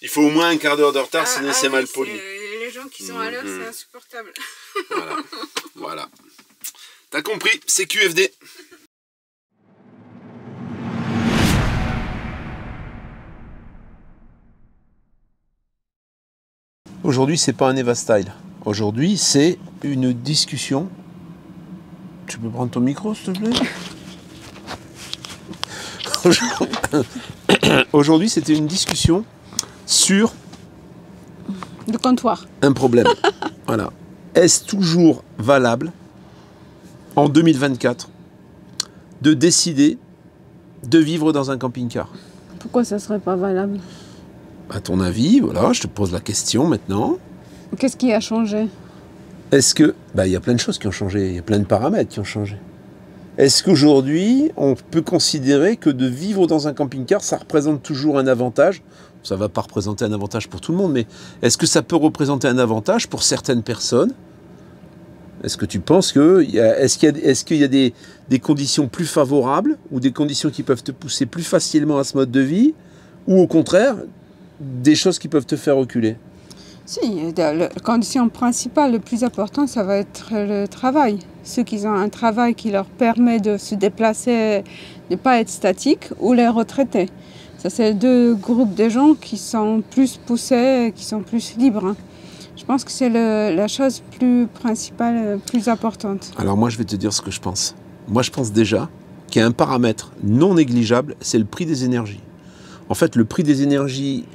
Speaker 1: Il faut au moins un quart d'heure de retard, sinon c'est mal poli.
Speaker 2: Les gens qui sont à l'heure, c'est insupportable.
Speaker 1: Voilà. T'as compris, c'est QFD. Aujourd'hui, c'est pas un Eva Style. Aujourd'hui, c'est une discussion. Tu peux prendre ton micro, s'il te plaît? Aujourd'hui, c'était une discussion sur
Speaker 2: le comptoir.
Speaker 1: Un problème. Voilà. Est-ce toujours valable, en 2024, de décider de vivre dans un camping-car?
Speaker 2: Pourquoi ça serait pas valable?
Speaker 1: À ton avis, voilà, je te pose la question maintenant.
Speaker 2: Qu'est-ce qui a changé?
Speaker 1: Est-ce que... il y a plein de choses qui ont changé, il y a plein de paramètres qui ont changé. Est-ce qu'aujourd'hui, on peut considérer que de vivre dans un camping-car, ça représente toujours un avantage? Ça ne va pas représenter un avantage pour tout le monde, mais est-ce que ça peut représenter un avantage pour certaines personnes? Est-ce que tu penses est-ce qu'il y a des conditions plus favorables ou des conditions qui peuvent te pousser plus facilement à ce mode de vie, ou au contraire, des choses qui peuvent te faire reculer?
Speaker 2: Si, la condition principale, le plus important, ça va être le travail. Ceux qui ont un travail qui leur permet de se déplacer, de ne pas être statique, ou les retraités. Ça, c'est deux groupes de gens qui sont plus poussés, qui sont plus libres. Je pense que c'est la chose plus principale, plus importante.
Speaker 1: Alors moi, je vais te dire ce que je pense. Moi, je pense déjà qu'il y a un paramètre non négligeable, c'est le prix des énergies. En fait, le prix des énergies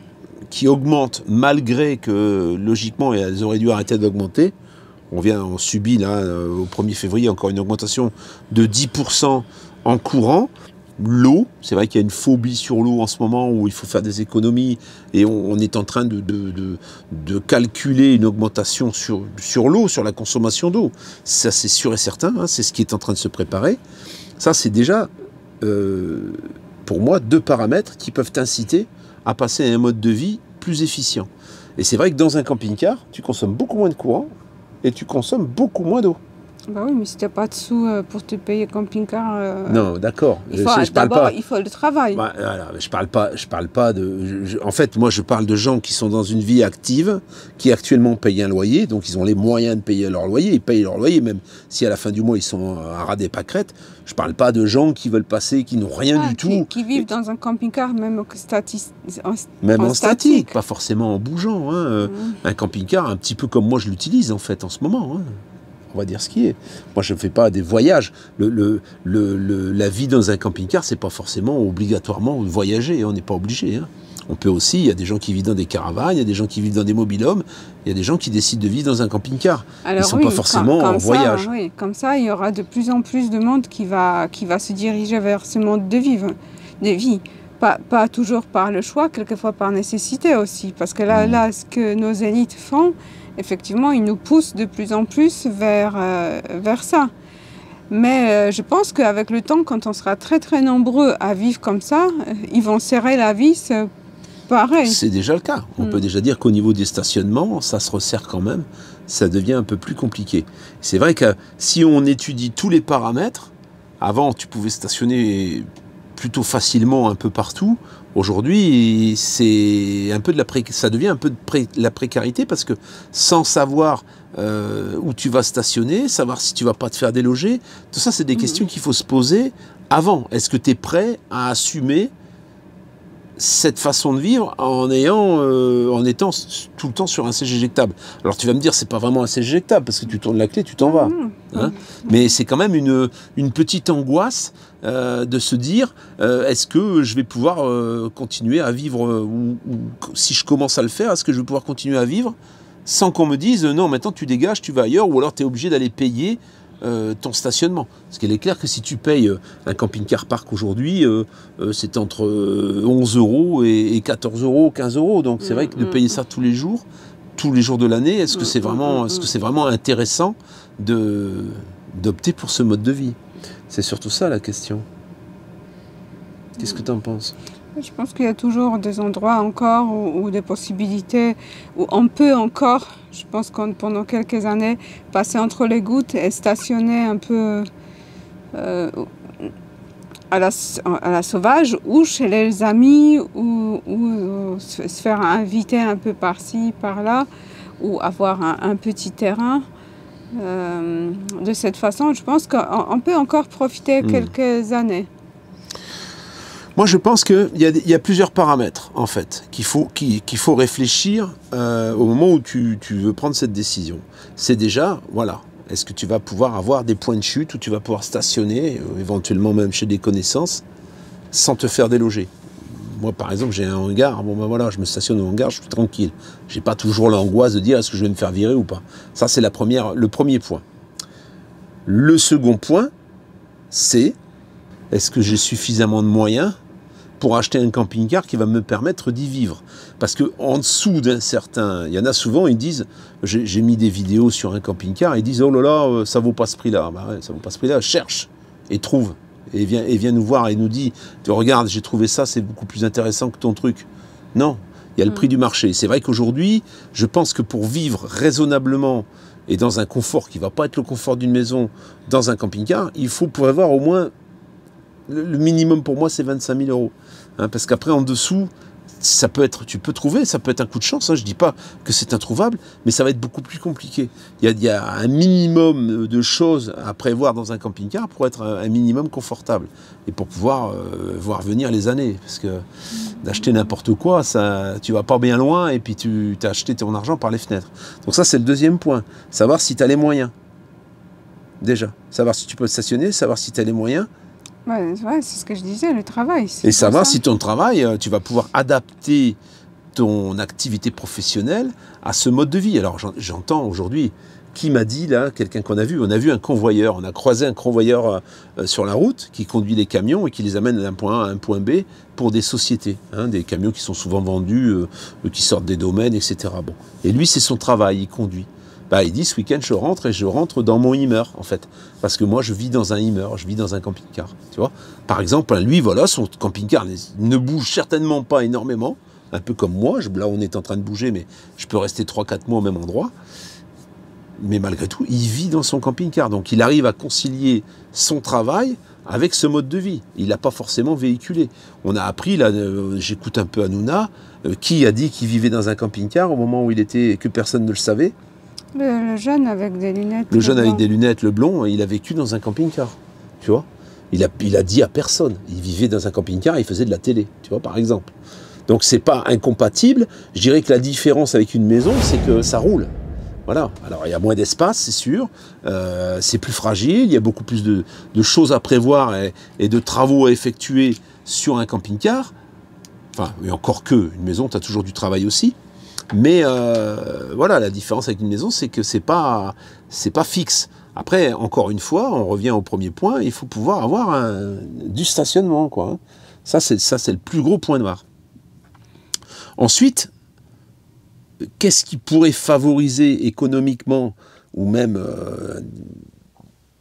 Speaker 1: qui augmente malgré que, logiquement, elles auraient dû arrêter d'augmenter. On subit, là, au 1er février, encore une augmentation de 10% en courant. L'eau, c'est vrai qu'il y a une phobie sur l'eau en ce moment où il faut faire des économies et on est en train de calculer une augmentation sur l'eau, sur la consommation d'eau. Ça, c'est sûr et certain, hein, c'est ce qui est en train de se préparer. Ça, c'est déjà, pour moi, deux paramètres qui peuvent t'inciter à passer à un mode de vie plus efficient. Et c'est vrai que dans un camping-car, tu consommes beaucoup moins de courant et tu consommes beaucoup moins d'eau.
Speaker 2: Bah oui, mais si tu n'as pas de sous pour te payer camping-car...
Speaker 1: Non, d'accord.
Speaker 2: D'abord, il faut le travail.
Speaker 1: Voilà, je parle pas de... en fait, moi, je parle de gens qui sont dans une vie active, qui actuellement payent un loyer, donc ils ont les moyens de payer leur loyer, ils payent leur loyer, même si à la fin du mois, ils sont à ras des pâquerettes. Je parle pas de gens qui veulent passer, qui n'ont rien du tout.
Speaker 2: Qui vivent dans un camping-car, même
Speaker 1: en statique, pas forcément en bougeant. Hein. Un camping-car, un petit peu comme moi, je l'utilise, en fait, en ce moment. Hein. On va dire ce qui est. Moi, je ne fais pas des voyages. La vie dans un camping-car, c'est pas forcément obligatoirement voyager. On n'est pas obligé. Hein. On peut aussi, il y a des gens qui vivent dans des caravanes, il y a des gens qui vivent dans des mobil-homes, il y a des gens qui décident de vivre dans un camping-car. Ils ne sont pas forcément en voyage.
Speaker 2: Oui, comme ça, il y aura de plus en plus de monde qui va se diriger vers ce mode de vie. Pas toujours par le choix, quelquefois par nécessité aussi. Parce que là, ce que nos élites font, effectivement, ils nous poussent de plus en plus vers ça. Mais je pense qu'avec le temps, quand on sera très très nombreux à vivre comme ça, ils vont serrer la vis pareil.
Speaker 1: C'est déjà le cas. On peut déjà dire qu'au niveau des stationnements, ça se resserre quand même. Ça devient un peu plus compliqué. C'est vrai que si on étudie tous les paramètres, avant tu pouvais stationner plutôt facilement un peu partout. Aujourd'hui, c'est un peu ça devient un peu de la précarité parce que sans savoir où tu vas stationner, savoir si tu vas pas te faire déloger, tout ça, c'est des questions qu'il faut se poser avant. Est-ce que tu es prêt à assumer cette façon de vivre en étant tout le temps sur un siège éjectable? Alors tu vas me dire, c'est pas vraiment un siège éjectable parce que tu tournes la clé, tu t'en vas. Hein, mais c'est quand même une petite angoisse de se dire, est-ce que je vais pouvoir continuer à vivre, ou si je commence à le faire, est-ce que je vais pouvoir continuer à vivre sans qu'on me dise, non, maintenant tu dégages, tu vas ailleurs, ou alors tu es obligé d'aller payer ton stationnement. Parce qu'il est clair que si tu payes un camping-car park aujourd'hui, c'est entre 11 € et 14 €, 15 €. Donc c'est vrai que de payer ça tous les jours de l'année, est-ce que c'est vraiment intéressant d'opter pour ce mode de vie? C'est surtout ça la question. Qu'est-ce que tu en penses?
Speaker 2: Je pense qu'il y a toujours des endroits encore ou des possibilités où on peut encore, je pense qu'on pendant quelques années, passer entre les gouttes et stationner un peu à la sauvage ou chez les amis ou se faire inviter un peu par-ci, par-là ou avoir un petit terrain. De cette façon, je pense qu'on peut encore profiter quelques années.
Speaker 1: Moi, je pense qu'il y a plusieurs paramètres, en fait, qu'il faut réfléchir au moment où tu veux prendre cette décision. C'est déjà, voilà, est-ce que tu vas pouvoir avoir des points de chute où tu vas pouvoir stationner, éventuellement même chez des connaissances, sans te faire déloger. Moi, par exemple, j'ai un hangar, bon ben voilà, je me stationne au hangar, je suis tranquille. J'ai pas toujours l'angoisse de dire est-ce que je vais me faire virer ou pas. Ça, c'est le premier point. Le second point, c'est est-ce que j'ai suffisamment de moyens pour acheter un camping-car qui va me permettre d'y vivre. Parce qu'en dessous d'un certain... Il y en a souvent, ils disent, j'ai mis des vidéos sur un camping-car, ils disent, oh là là, ça vaut pas ce prix-là. Bah ouais, ça vaut pas ce prix-là, cherche et trouve. Et viens nous voir et nous dit, regarde, j'ai trouvé ça, c'est beaucoup plus intéressant que ton truc. Non, il y a le prix du marché. C'est vrai qu'aujourd'hui, je pense que pour vivre raisonnablement et dans un confort qui ne va pas être le confort d'une maison, dans un camping-car, il faut prévoir au moins... Le minimum pour moi, c'est 25 000 €. Hein, parce qu'après, en dessous, ça peut être, tu peux trouver, ça peut être un coup de chance. Hein, je ne dis pas que c'est introuvable, mais ça va être beaucoup plus compliqué. Il y a un minimum de choses à prévoir dans un camping-car pour être un minimum confortable et pour pouvoir voir venir les années. Parce que d'acheter n'importe quoi, ça, tu vas pas bien loin et puis tu as acheté ton argent par les fenêtres. Donc ça, c'est le deuxième point. Savoir si tu as les moyens. Déjà. Savoir si tu peux stationner, savoir si tu as les moyens.
Speaker 2: Ouais, c'est ce que je disais, le travail.
Speaker 1: Et savoir si ton travail, tu vas pouvoir adapter ton activité professionnelle à ce mode de vie. Alors j'entends aujourd'hui, qui m'a dit là, quelqu'un qu'on a vu, on a vu un convoyeur, on a croisé un convoyeur sur la route qui conduit les camions et qui les amène d'un point A à un point B pour des sociétés, hein, des camions qui sont souvent vendus, qui sortent des domaines, etc. Bon. Et lui, c'est son travail, il conduit. Bah, il dit, ce week-end, je rentre dans mon Hummer, en fait. Parce que moi, je vis dans un Hummer, je vis dans un camping-car, tu vois. Par exemple, lui, voilà, son camping-car ne bouge certainement pas énormément, un peu comme moi. Là, on est en train de bouger, mais je peux rester 3-4 mois au même endroit. Mais malgré tout, il vit dans son camping-car. Donc, il arrive à concilier son travail avec ce mode de vie. Il n'a pas forcément véhiculé. On a appris, là, j'écoute un peu Hanouna, qui a dit qu'il vivait dans un camping-car au moment où il était, que personne ne le savait.
Speaker 2: Le jeune avec des lunettes.
Speaker 1: Le jeune avec des lunettes, le blond, il a vécu dans un camping-car, tu vois. Il a dit à personne. Il vivait dans un camping-car, il faisait de la télé, tu vois, par exemple. Donc c'est pas incompatible. Je dirais que la différence avec une maison, c'est que ça roule. Voilà. Alors il y a moins d'espace, c'est sûr. C'est plus fragile. Il y a beaucoup plus de choses à prévoir et de travaux à effectuer sur un camping-car. Enfin, et encore que, une maison, tu as toujours du travail aussi. Mais voilà, la différence avec une maison, c'est que c'est pas fixe. Après, encore une fois, on revient au premier point, il faut pouvoir avoir du stationnement, quoi. Ça, c'est le plus gros point noir. Ensuite, qu'est-ce qui pourrait favoriser économiquement, ou même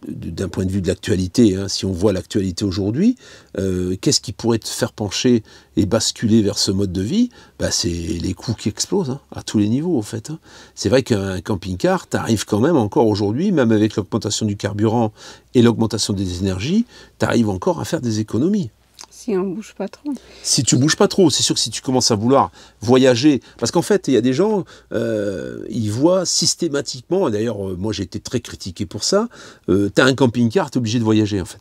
Speaker 1: d'un point de vue de l'actualité, hein, si on voit l'actualité aujourd'hui, qu'est-ce qui pourrait te faire pencher et basculer vers ce mode de vie? C'est les coûts qui explosent, hein, à tous les niveaux, en fait. Hein. C'est vrai qu'un camping-car, tu arrives quand même encore aujourd'hui, même avec l'augmentation du carburant et l'augmentation des énergies, tu arrives encore à faire des économies.
Speaker 2: Si on ne bouge pas trop.
Speaker 1: Si tu ne bouges pas trop, c'est sûr que si tu commences à vouloir voyager, parce qu'en fait, il y a des gens, ils voient systématiquement, d'ailleurs, moi j'ai été très critiqué pour ça, tu as un camping-car, tu es obligé de voyager, en fait.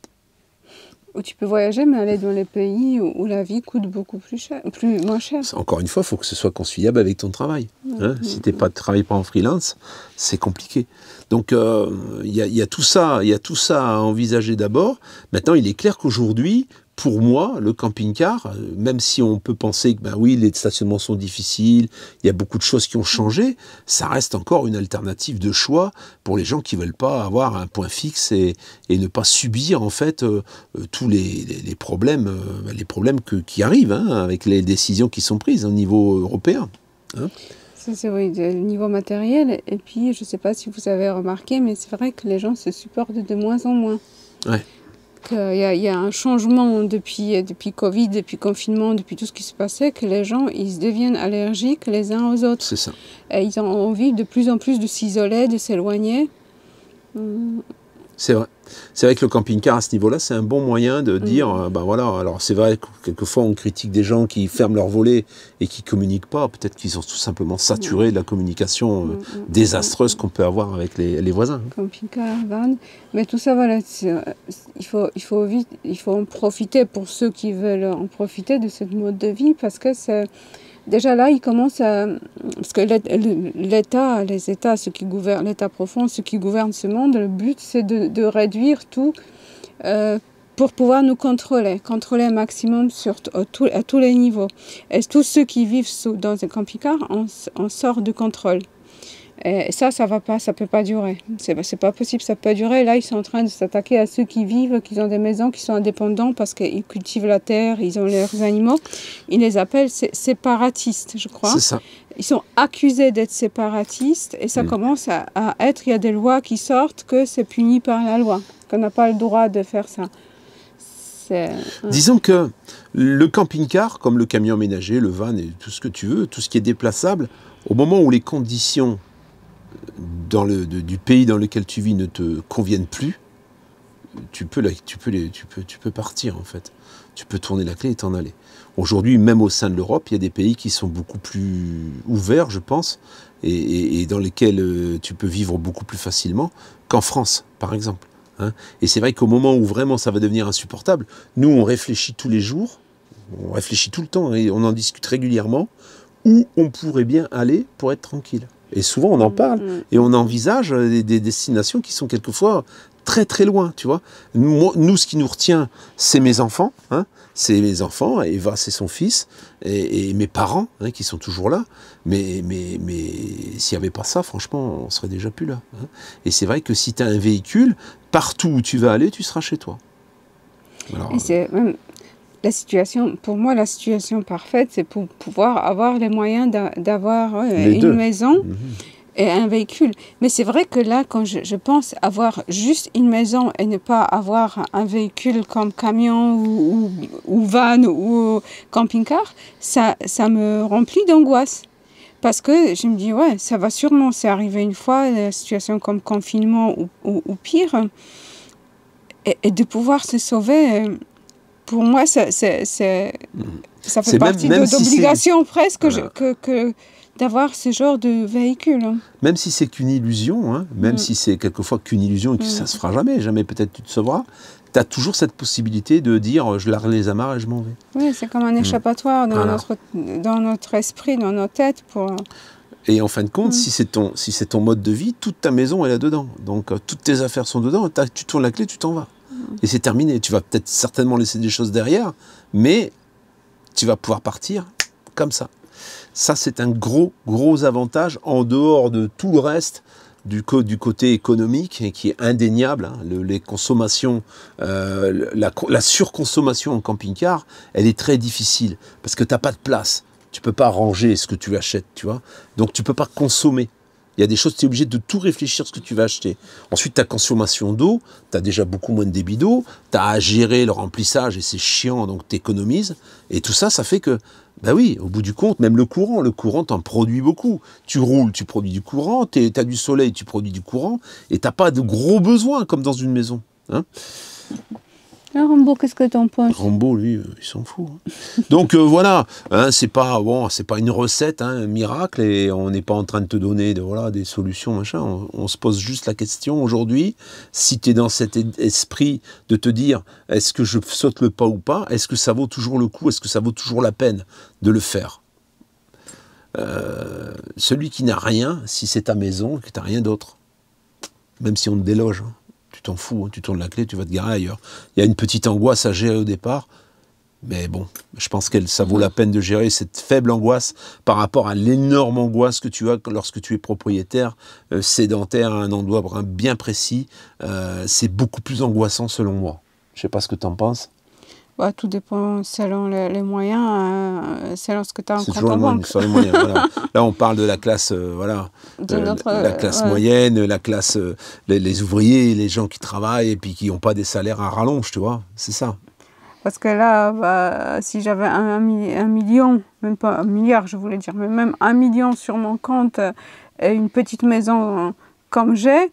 Speaker 2: Où tu peux voyager, mais aller dans les pays où la vie coûte beaucoup moins cher.
Speaker 1: Encore une fois, il faut que ce soit conciliable avec ton travail. Hein. Si tu ne travailles pas en freelance, c'est compliqué. Donc, il y a tout ça à envisager d'abord. Maintenant, il est clair qu'aujourd'hui, pour moi, le camping-car, même si on peut penser que oui, les stationnements sont difficiles, il y a beaucoup de choses qui ont changé, ça reste encore une alternative de choix pour les gens qui ne veulent pas avoir un point fixe et ne pas subir en fait tous les problèmes, qui arrivent hein, avec les décisions qui sont prises au niveau européen. Hein.
Speaker 2: C'est oui, le niveau matériel. Et puis, je ne sais pas si vous avez remarqué, mais c'est vrai que les gens se supportent de moins en moins.
Speaker 1: Ouais.
Speaker 2: Il y a un changement depuis Covid, depuis confinement, depuis tout ce qui se passait, que les gens, ils deviennent allergiques les uns aux autres.
Speaker 1: C'est ça.
Speaker 2: Et ils ont envie de plus en plus de s'isoler, de s'éloigner.
Speaker 1: C'est vrai. C'est vrai que le camping-car, à ce niveau-là, c'est un bon moyen de dire, ben voilà, alors c'est vrai que quelquefois on critique des gens qui ferment leur volet et qui communiquent pas, peut-être qu'ils sont tout simplement saturés de la communication désastreuse qu'on peut avoir avec les voisins.
Speaker 2: Camping-car, van, mais tout ça, voilà, il faut en profiter pour ceux qui veulent en profiter de ce mode de vie, parce que c'est... Déjà là, ils commencent à... Parce que l'État, les États, ceux qui gouvernent, l'État profond, ceux qui gouvernent ce monde, le but, c'est de réduire tout pour pouvoir nous contrôler un maximum à tous les niveaux. Et tous ceux qui vivent dans un camping-car, on sort du contrôle. Et ça va pas, ça peut pas durer. C'est pas possible, ça peut durer. Là, ils sont en train de s'attaquer à ceux qui vivent, qui ont des maisons, qui sont indépendants parce qu'ils cultivent la terre, ils ont leurs animaux. Ils les appellent séparatistes, je crois.
Speaker 1: C'est ça.
Speaker 2: Ils sont accusés d'être séparatistes et ça commence à être, il y a des lois qui sortent que c'est puni par la loi, qu'on n'a pas le droit de faire ça.
Speaker 1: Disons que le camping-car, comme le camion ménager, le van et tout ce que tu veux, tout ce qui est déplaçable, au moment où les conditions du pays dans lequel tu vis ne te conviennent plus, tu peux partir en fait. Tu peux tourner la clé et t'en aller. Aujourd'hui, même au sein de l'Europe, il y a des pays qui sont beaucoup plus ouverts, je pense, et dans lesquels tu peux vivre beaucoup plus facilement qu'en France, par exemple. Hein. Et c'est vrai qu'au moment où vraiment ça va devenir insupportable, nous on réfléchit tous les jours, on réfléchit tout le temps et on en discute régulièrement, où on pourrait bien aller pour être tranquille. Et souvent, on en parle et on envisage des destinations qui sont quelquefois très très loin, tu vois. Nous, ce qui nous retient, c'est mes enfants, hein, c'est mes enfants, Eva, c'est son fils, et mes parents, hein, qui sont toujours là. Mais s'il n'y avait pas ça, franchement, on serait déjà plus là. Hein. Et c'est vrai que si tu as un véhicule, partout où tu vas aller, tu seras chez toi. Alors,
Speaker 2: et c'est même... Pour moi, la situation parfaite, c'est pour pouvoir avoir les moyens d'avoir une maison et un véhicule. Mais c'est vrai que là, quand je pense avoir juste une maison et ne pas avoir un véhicule comme camion ou van ou camping-car, ça me remplit d'angoisse. Parce que je me dis, ouais, ça va sûrement, c'est arrivé une fois, la situation comme confinement ou pire, et de pouvoir se sauver... Pour moi, ça fait partie d'obligation presque que d'avoir ce genre de véhicule. Hein.
Speaker 1: Même si c'est qu'une illusion, hein, même si c'est quelquefois qu'une illusion et que ça ne se fera jamais peut-être tu te sauveras, tu as toujours cette possibilité de dire je largue les amarres et je m'en vais.
Speaker 2: Oui, c'est comme un échappatoire dans notre esprit, dans nos têtes.
Speaker 1: Et en fin de compte, si c'est ton mode de vie, toute ta maison est là-dedans. Donc toutes tes affaires sont dedans, tu tournes la clé, tu t'en vas. Et c'est terminé. Tu vas peut-être certainement laisser des choses derrière, mais tu vas pouvoir partir comme ça. Ça, c'est un gros avantage en dehors de tout le reste du côté économique et qui est indéniable. Hein. Les consommations, la surconsommation en camping-car, elle est très difficile parce que tu n'as pas de place. Tu ne peux pas ranger ce que tu achètes, tu vois. Donc, tu ne peux pas consommer. Il y a des choses, tu es obligé de tout réfléchir ce que tu vas acheter. Ensuite, ta consommation d'eau, tu as déjà beaucoup moins de débit d'eau, tu as à gérer le remplissage et c'est chiant, donc tu économises. Et tout ça, ça fait que, bah oui, au bout du compte, même le courant t'en produit beaucoup. Tu roules, tu produis du courant, tu as du soleil, tu produis du courant, et tu n'as pas de gros besoins comme dans une maison. Hein.
Speaker 2: Alors, Rambo, qu'est-ce que tu en penses?
Speaker 1: Rambo, lui, il s'en fout. Hein. Donc voilà, hein, c'est pas une recette, hein, un miracle, et on n'est pas en train de te donner des solutions, machin. On se pose juste la question aujourd'hui, si tu es dans cet esprit de te dire, est-ce que je saute le pas ou pas? Est-ce que ça vaut toujours le coup? Est-ce que ça vaut toujours la peine de le faire? Celui qui n'a rien, si c'est ta maison, que tu n'as rien d'autre, même si on te déloge, hein. Tu t'en fous, hein, tu tournes la clé, tu vas te garer ailleurs. Il y a une petite angoisse à gérer au départ, mais bon, je pense que ça vaut la peine de gérer cette faible angoisse par rapport à l'énorme angoisse que tu as lorsque tu es propriétaire, sédentaire à un endroit bien précis. C'est beaucoup plus angoissant selon moi. Je ne sais pas ce que tu en penses.
Speaker 2: Bah, tout dépend selon les moyens, selon ce que tu as en compte en banque.
Speaker 1: Sur les moyens, voilà. Là, on parle de la classe, la classe moyenne, la classe, les ouvriers, les gens qui travaillent et puis qui n'ont pas des salaires à rallonge, tu vois. C'est ça.
Speaker 2: Parce que là, si j'avais un million, même pas un milliard, je voulais dire, mais même 1 million sur mon compte et une petite maison comme j'ai,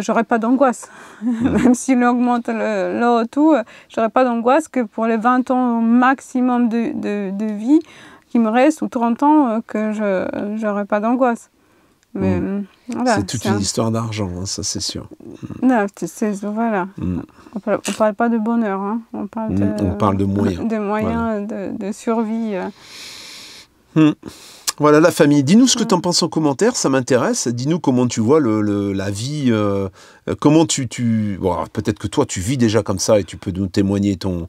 Speaker 2: j'aurais pas d'angoisse. Même s'il augmente l'eau, tout, j'aurais pas d'angoisse que pour les 20 ans maximum de vie qui me reste, ou 30 ans, que je n'aurais pas d'angoisse. Mais voilà,
Speaker 1: c'est toute une histoire d'argent, hein, ça c'est sûr.
Speaker 2: Non, voilà. On parle pas de bonheur, hein. On parle
Speaker 1: de moyens.
Speaker 2: De moyens de survie.
Speaker 1: Voilà la famille. Dis-nous ce que tu en penses en commentaire, ça m'intéresse. Dis-nous comment tu vois la vie, comment bon, peut-être que toi tu vis déjà comme ça et tu peux nous témoigner ton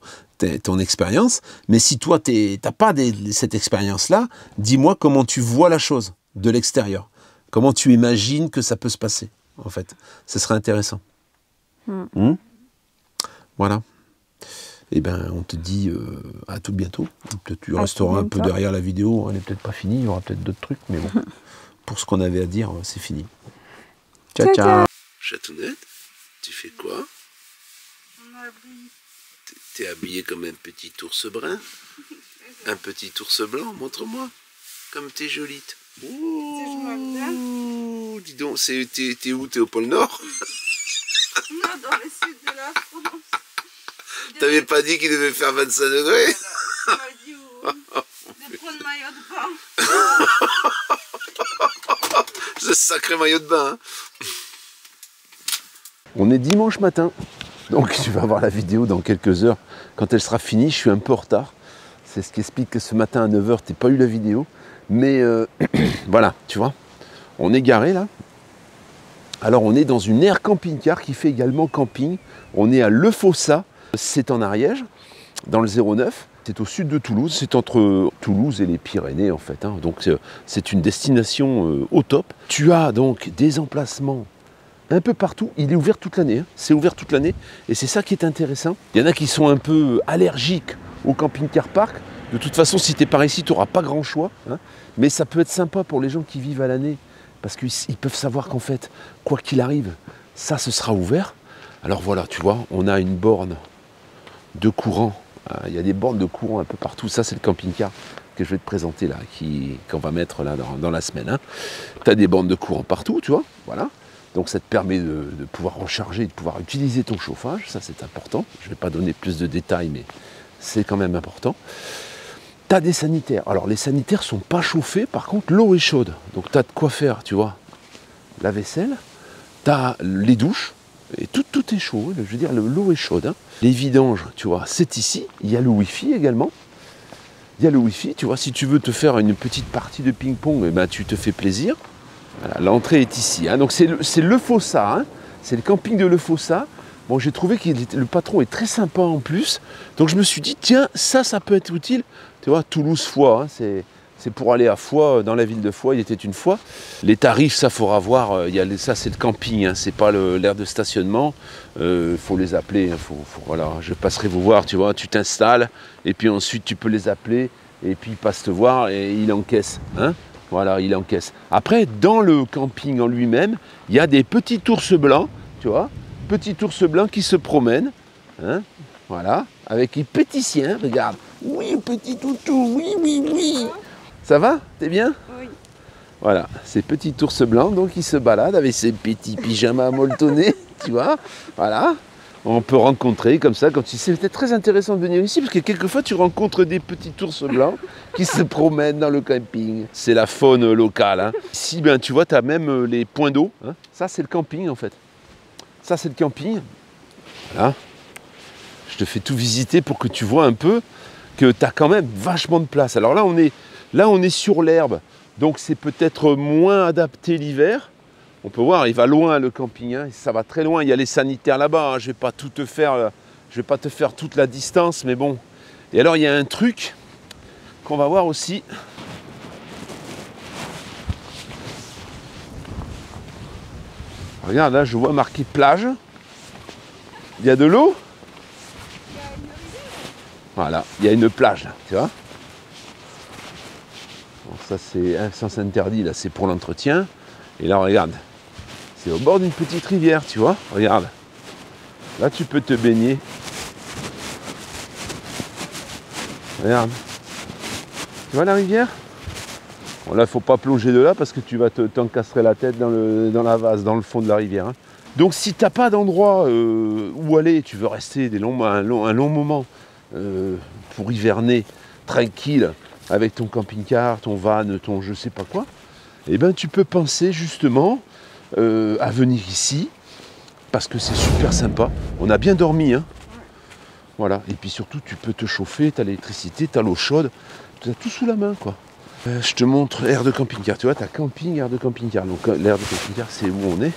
Speaker 1: expérience. Mais si toi t'as pas cette expérience-là, dis-moi comment tu vois la chose de l'extérieur. Comment tu imagines que ça peut se passer, en fait. Ce serait intéressant. Voilà. Eh bien, on te dit à tout bientôt. Peut-être tu resteras un peu derrière la vidéo. Elle n'est peut-être pas finie. Il y aura peut-être d'autres trucs. Mais bon, pour ce qu'on avait à dire, c'est fini. Ciao, ciao. Chatounette, tu fais quoi? T'es habillé comme un petit ours brun? Un petit ours blanc? Montre-moi. Comme t'es jolie. Ouh, dis donc, t'es où? T'es au pôle Nord?
Speaker 2: Non, dans le sud de la France.
Speaker 1: T'avais pas dit qu'il devait faire 25 degrés?
Speaker 2: Tu m'as dit de prendre maillot de bain.
Speaker 1: Ce sacré maillot de bain. Hein. On est dimanche matin, donc tu vas voir la vidéo dans quelques heures. Quand elle sera finie, je suis un peu en retard. C'est ce qui explique que ce matin à 9 h, t'as pas eu la vidéo. Mais voilà, tu vois, on est garé là. Alors on est dans une aire camping-car qui fait également camping. On est à Le Fossat, c'est en Ariège, dans le 09. C'est au sud de Toulouse, c'est entre Toulouse et les Pyrénées en fait. Hein. Donc c'est une destination au top. Tu as donc des emplacements un peu partout. Il est ouvert toute l'année, hein. C'est ouvert toute l'année. Et c'est ça qui est intéressant. Il y en a qui sont un peu allergiques au camping-car park. De toute façon, si tu es par ici, tu n'auras pas grand choix. Hein. Mais ça peut être sympa pour les gens qui vivent à l'année. Parce qu'ils peuvent savoir qu'en fait, quoi qu'il arrive, ça, ce sera ouvert. Alors voilà, tu vois, on a une borne de courant. Il y a des bornes de courant un peu partout. Ça, c'est le camping-car que je vais te présenter là, qu'on va mettre là dans la semaine. Hein. Tu as des bornes de courant partout, tu vois. Voilà. Donc ça te permet de pouvoir recharger, de pouvoir utiliser ton chauffage. Ça, c'est important. Je ne vais pas donner plus de détails, mais c'est quand même important. Tu as des sanitaires. Alors les sanitaires sont pas chauffés, par contre l'eau est chaude. Donc tu as de quoi faire, tu vois, la vaisselle, tu as les douches, et tout est chaud, je veux dire, l'eau est chaude. Hein. Les vidanges, tu vois, c'est ici. Il y a le Wi-Fi également. Il y a le Wi-Fi, tu vois, si tu veux te faire une petite partie de ping-pong, eh ben, tu te fais plaisir. Voilà, l'entrée est ici. Hein. Donc c'est Le Fossat, hein. C'est le camping de Le Fossat. Bon, j'ai trouvé que le patron est très sympa en plus. Donc je me suis dit, tiens, ça peut être utile. Tu vois, Toulouse-Foix, hein, c'est pour aller à Foix, dans la ville de Foix, il était une fois. Les tarifs, ça faudra voir. Ça, c'est le camping, hein, c'est pas l'aire de stationnement. Faut les appeler. Hein, voilà, je passerai vous voir, tu vois. Tu t'installes, et puis ensuite, tu peux les appeler, et puis ils passent te voir, et il encaisse. Hein. Voilà, il encaisse. Après, dans le camping en lui-même, il y a des petits ours blancs, tu vois. Petit ours blanc qui se promène, hein, voilà, avec les petits siens, regarde. Oui, petit toutou, oui. Ça va? T'es bien?
Speaker 2: Oui.
Speaker 1: Voilà, ces petits ours blancs, donc ils se baladent avec ces petits pyjamas molletonnés, tu vois, voilà. On peut rencontrer comme ça, c'était très intéressant de venir ici, parce que quelquefois tu rencontres des petits ours blancs qui se promènent dans le camping. C'est la faune locale. Hein. Ici, ben, tu vois, tu as même les points d'eau. Hein. Ça, c'est le camping, en fait. Ça, c'est le camping. Voilà. Je te fais tout visiter pour que tu vois un peu que tu as quand même vachement de place. Alors là, on est sur l'herbe, donc c'est peut-être moins adapté l'hiver. On peut voir, il va loin le camping, hein, ça va très loin. Il y a les sanitaires là-bas. Hein, je vais pas te faire toute la distance, mais bon. Et alors, il y a un truc qu'on va voir aussi. Regarde, là, je vois marqué plage. Il y a de l'eau. Voilà, il y a une plage, là, tu vois. Bon, ça, c'est un sens interdit, là, c'est pour l'entretien. Et là, regarde, c'est au bord d'une petite rivière, tu vois. Regarde, là, tu peux te baigner. Regarde. Tu vois la rivière? Bon, là, il ne faut pas plonger de là parce que tu vas t'encastrer la tête dans la vase, dans le fond de la rivière. Hein. Donc si tu n'as pas d'endroit où aller, tu veux rester un long moment pour hiverner tranquille avec ton camping-car, ton van, ton je sais pas quoi, eh ben tu peux penser justement à venir ici parce que c'est super sympa. On a bien dormi, hein. Voilà. Et puis surtout tu peux te chauffer, tu as l'électricité, tu as l'eau chaude, tu as tout sous la main quoi. Je te montre aire de camping-car, tu vois, tu as camping, aire de camping-car. Donc l'aire de camping-car c'est où on est.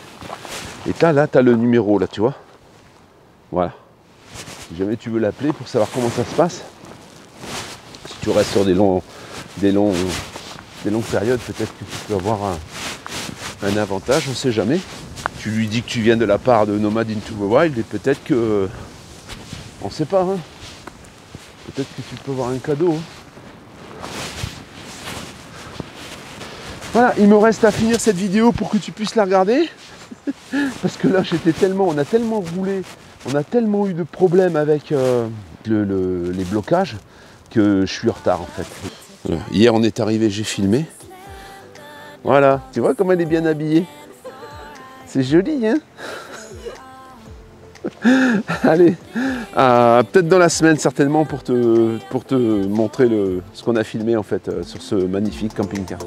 Speaker 1: Et là tu as le numéro là, tu vois. Voilà. Si jamais tu veux l'appeler pour savoir comment ça se passe. Si tu restes sur des longues périodes, peut-être que tu peux avoir un avantage, on ne sait jamais. Tu lui dis que tu viens de la part de Nomad Into the Wild et peut-être que... On ne sait pas, hein. Peut-être que tu peux avoir un cadeau. Hein. Voilà, il me reste à finir cette vidéo pour que tu puisses la regarder. Parce que là, on a tellement roulé, on a tellement eu de problèmes avec les blocages que je suis en retard en fait. Voilà. Hier, on est arrivé, j'ai filmé. Voilà, tu vois comme elle est bien habillée. C'est joli, hein. Allez, peut-être dans la semaine certainement pour te montrer ce qu'on a filmé en fait sur ce magnifique camping-car.